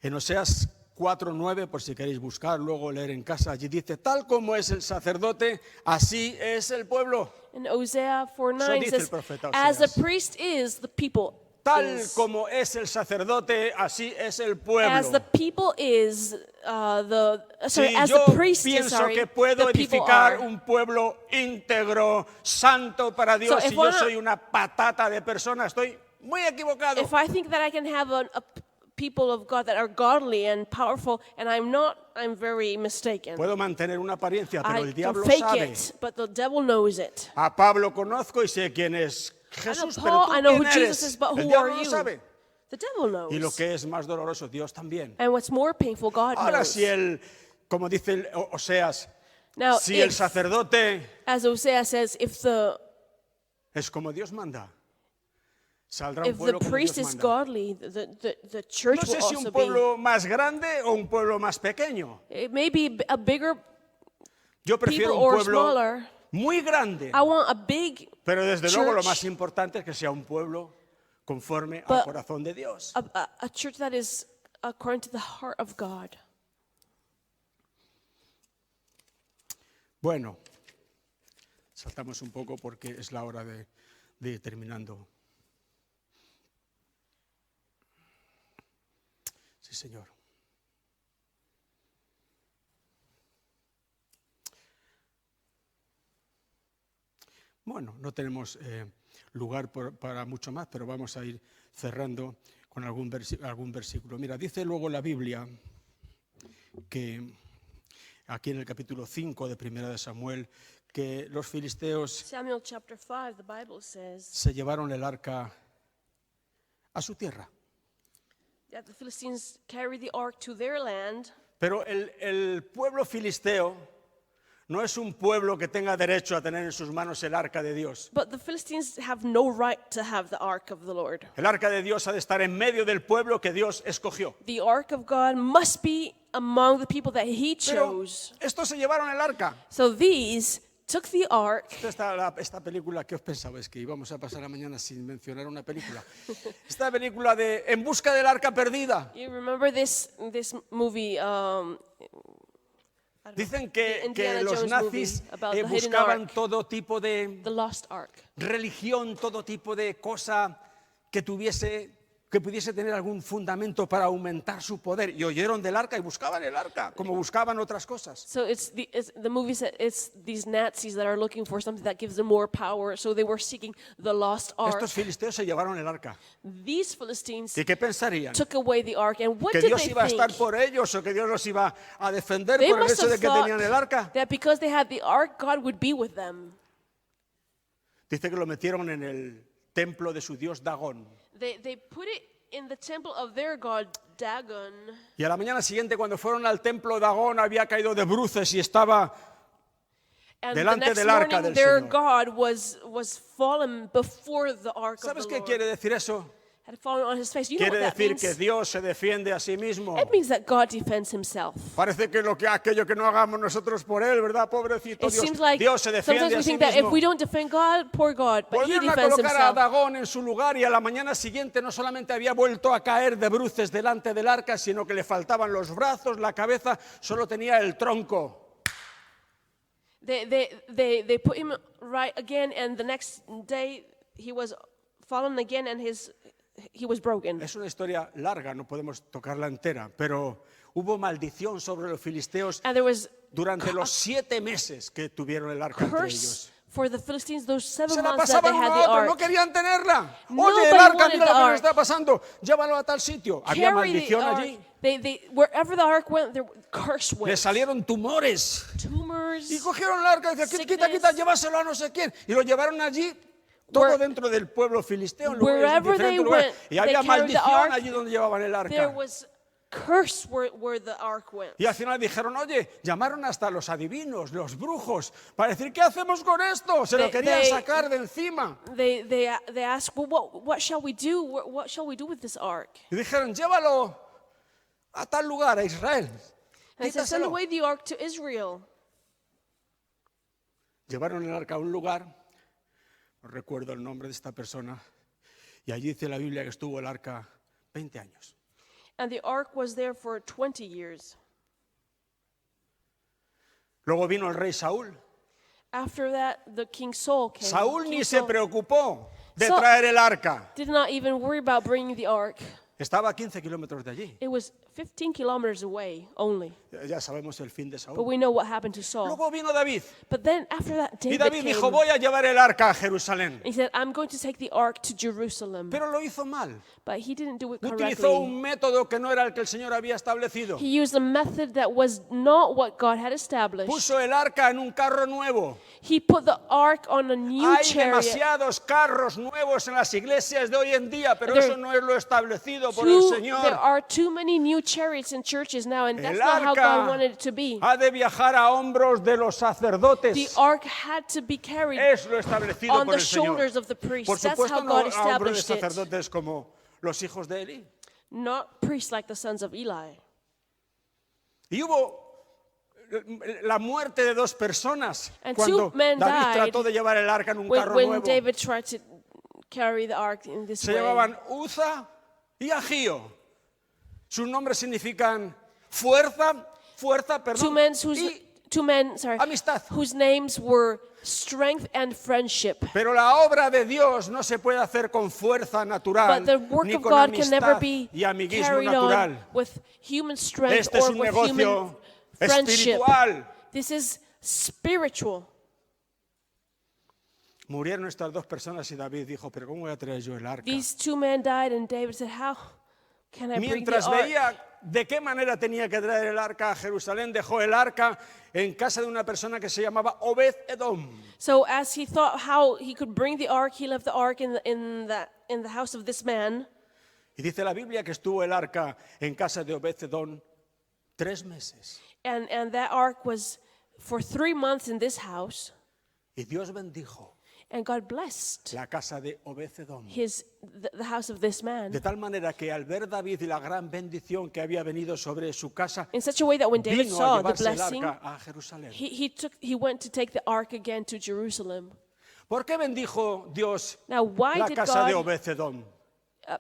En Oseas 4:9, por si queréis buscar, luego leer en casa, allí dice, tal como es el sacerdote, así es el pueblo. And Hosea 4:9 dice el says, profeta as the Oseas. priest is, the people Tal is. como es el sacerdote, así es el pueblo. As the people is, Si as yo the priest is, pienso que puedo the people edificar are. un pueblo íntegro, santo para Dios, So y if yo I- soy una patata de persona, estoy muy equivocado. If I think that I can have a people of God that are godly and powerful, and I'm not, I'm very mistaken. Puedo mantener una apariencia, pero I el can diablo fake sabe. it, but the devil knows it. A Pablo conozco y sé quién es Jesús, pero Paul, tú I know who quién Jesus eres. is, but El who diablo are lo you? sabe. The devil knows. Y lo que es más doloroso, Dios también. And what's more painful, God Ahora knows. si como dice Oseas, Now, si el if, sacerdote as Hosea says, if es como Dios manda, saldrá un the pueblo como priest Dios is manda. godly, the church No sé will si un also be. pueblo más grande o un pueblo más pequeño. It may be a bigger Yo prefiero people un or pueblo smaller. muy grande, I want a big, pero desde luego lo church. más importante es que sea un pueblo conforme al But- corazón de Dios. a church that is according to the heart of God. Bueno, saltamos un poco porque es la hora de ir terminando. Sí, Señor. Bueno, no tenemos lugar para mucho más, pero vamos a ir cerrando con algún versículo. Mira, dice luego la Biblia que aquí en el capítulo 5 de Primera de Samuel, que los filisteos Samuel chapter 5, the Bible says se llevaron el arca a su tierra. that the Philistines carried the ark to their land. Pero el pueblo filisteo no es un pueblo que tenga derecho a tener en sus manos el arca de Dios. But the Philistines have no right to have the ark of the Lord. El arca de Dios ha de estar en medio del pueblo que Dios escogió. The ark of God must be among the people that he Pero chose. estos se llevaron el arca. So these took the ark. Esta película, ¿qué os pensabais? Que íbamos a pasar la mañana sin mencionar una película. Esta película de En busca del arca perdida. You remember this movie? Dicen The que Indiana los Jones nazis movie about the hidden buscaban ark. todo tipo de The lost ark. religión, todo tipo de cosa que pudiese tener algún fundamento para aumentar su poder. Y oyeron del arca y buscaban el arca, como buscaban otras cosas. So it's the movie said it's these Nazis that are looking for something that gives them more power. So they were seeking the lost ark. Estos filisteos se llevaron el arca. These Philistines ¿Y qué pensarían? took away the ark, and what ¿Que did Dios they iba a estar think? por ellos o que Dios los iba a defender They por el must hecho de have que tenían el arca? thought that because they had the ark, God would be with them. Dice que lo metieron en el templo de su dios Dagón. They put it in the temple of their god Dagon. Y a la mañana siguiente, cuando fueron al templo, Dagón había caído de bruces y estaba And the delante next del arca morning, del their Señor. God was fallen before the ark of ¿Sabes the qué Lord. quiere decir eso? Had fallen on his face. You know Quiere what that decir means? que Dios se defiende a sí mismo. It means that God defends himself. Parece que aquello que no hagamos nosotros por él, ¿verdad? Pobrecito It Dios. seems like Dios se sometimes defiende we a sí think that if mismo. we don't defend God, poor God, but he Volvieron a defends colocar a himself. Dagón en su lugar y a la mañana siguiente no solamente había vuelto a caer de bruces delante del arca, sino que le faltaban los brazos, la cabeza, solo tenía el tronco. They put him right again, and the next day he was fallen again, and he was broken. Es una historia larga, no podemos tocarla entera, pero hubo maldición sobre los filisteos And there was durante los 7 meses que tuvieron el arca entre curse ellos. for the Philistines those 7 Se la months that they pasaban had uno the a otro, no ark. querían tenerla. Nobody Oye, el arca, wanted mira the lo que nos ark. está pasando, llévalo a tal sitio. Había Carry the maldición ark. allí. Wherever the ark went, there curse Le went. salieron tumores. Tumors. Y cogieron el arca y decían, quita, Sickness. quita, llévaselo a no sé quién. Y lo llevaron allí, todo Where- dentro del pueblo filisteo, en lugares, en Wherever they diferentes lugares. went, Y they había carried the maldición ark. allí donde llevaban el There arca. was curse where the ark went. Y al final dijeron, oye, llamaron hasta los adivinos, los brujos, para decir, ¿qué hacemos con esto? Se lo querían sacar de encima. They asked, well, what shall we do? What shall we do with this ark? Y dijeron, llévalo a tal lugar, a Israel. And they said, send Quítaselo. away the ark to Israel. Llevaron el arca a un lugar, no recuerdo el nombre de esta persona, y allí dice la Biblia que estuvo el arca 20 años. And the ark was there for 20 years. Luego vino el rey Saúl. After that, the King Saul came. Saúl King ni se Saul preocupó de Saul- traer el arca. did not even worry about bringing the ark. Estaba a 15 kilómetros de allí. It was 15 kilometers away only. Ya sabemos el fin de But Saúl. we know what happened to Saul. Luego vino David. But then after that, Y David David came. dijo, voy a llevar el arca a Jerusalén. He said, I'm going to take the ark to Jerusalem. Pero lo hizo mal. But he didn't do it Utilizó correctly. un método que no era el que el Señor había establecido. He used a method that was not what God had established. Puso el arca en un carro nuevo. He put the ark on a new Hay chariot. demasiados carros nuevos en las iglesias de hoy en día, pero There- eso no es lo establecido por el There Señor. are too many new chariots in churches now, and that's El not how God arca wanted it to be. ha de viajar a hombros de los The sacerdotes. ark had to be carried Es lo establecido on por the el Señor. shoulders of the priests. Por That's supuesto, how no God a hombros de established it. sacerdotes como los hijos de Eli. Not priests like the sons of Eli. Y hubo la muerte de 2 personas And cuando 2 men David died trató de llevar el arca en un carro When nuevo. David tried to carry the ark in this Se way. llamaban Uza y Agío. Sus nombres significan fuerza, Two perdón, men, y amistad. whose names were strength and friendship. Pero la obra de Dios no se puede hacer con fuerza natural, But the work ni of con God can never amistad be y amiguismo carried natural. on with human strength Este es or un with human negocio friendship. espiritual. This is spiritual. Murieron estas 2 personas y David dijo, pero ¿cómo voy a traer yo el arca? These 2 men died, and David said, how can I bring the Mientras ark? veía de qué manera tenía que traer el arca a Jerusalén, dejó el arca en casa de una persona que se llamaba Obed-Edom. So as he thought how he could bring the ark, he left the ark in the house of this man. Y dice la Biblia que estuvo el arca en casa de Obed-Edom 3 meses. And that ark was for 3 months in this house. Y Dios bendijo And God blessed la casa de Obed-Edom. the house of this man De tal manera que al ver David la gran bendición que había venido sobre su casa, in such a way that when David vino a saw the llevarse el blessing, arca a Jerusalén. he went to take the ark again to Jerusalem. ¿Por qué bendijo Dios Now, why la did casa de God Obed-Edom?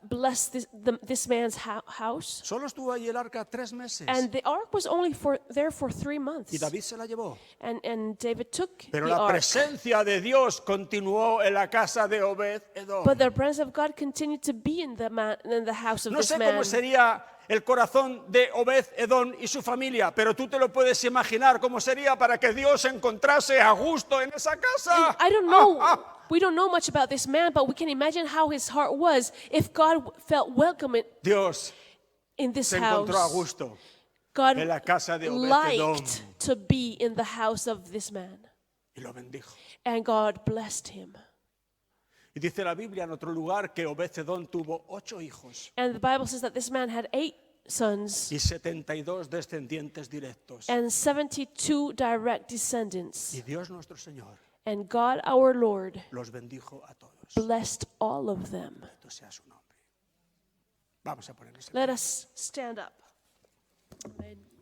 bless this man's house? Solo estuvo ahí el arca 3 meses. And the ark was only there for 3 months. Y David se la llevó. And David took Pero the la ark. presencia de Dios continuó en la casa de Obed-Edom. But the presence of God continued to be in the house of No this sé man. cómo sería el corazón de Obed-Edom y su familia, pero tú te lo puedes imaginar cómo sería para que Dios se encontrase a gusto en esa casa. I don't know. We don't know much about this man, but we can imagine how his heart was if God felt welcome Dios in this se encontró a house. gusto God en la casa de Obed-Edom liked to be in the house of this man. y lo bendijo. And God blessed him. Y dice la Biblia en otro lugar que Obed-Edom tuvo 8 hijos And the Bible says that this man had 8 sons y 72 descendientes directos. and 72 direct descendants. Y Dios nuestro Señor And God our Lord los bendijo a todos. blessed all of them. Bendito sea su nombre. Vamos a ponernos. Let us stand up. Amen.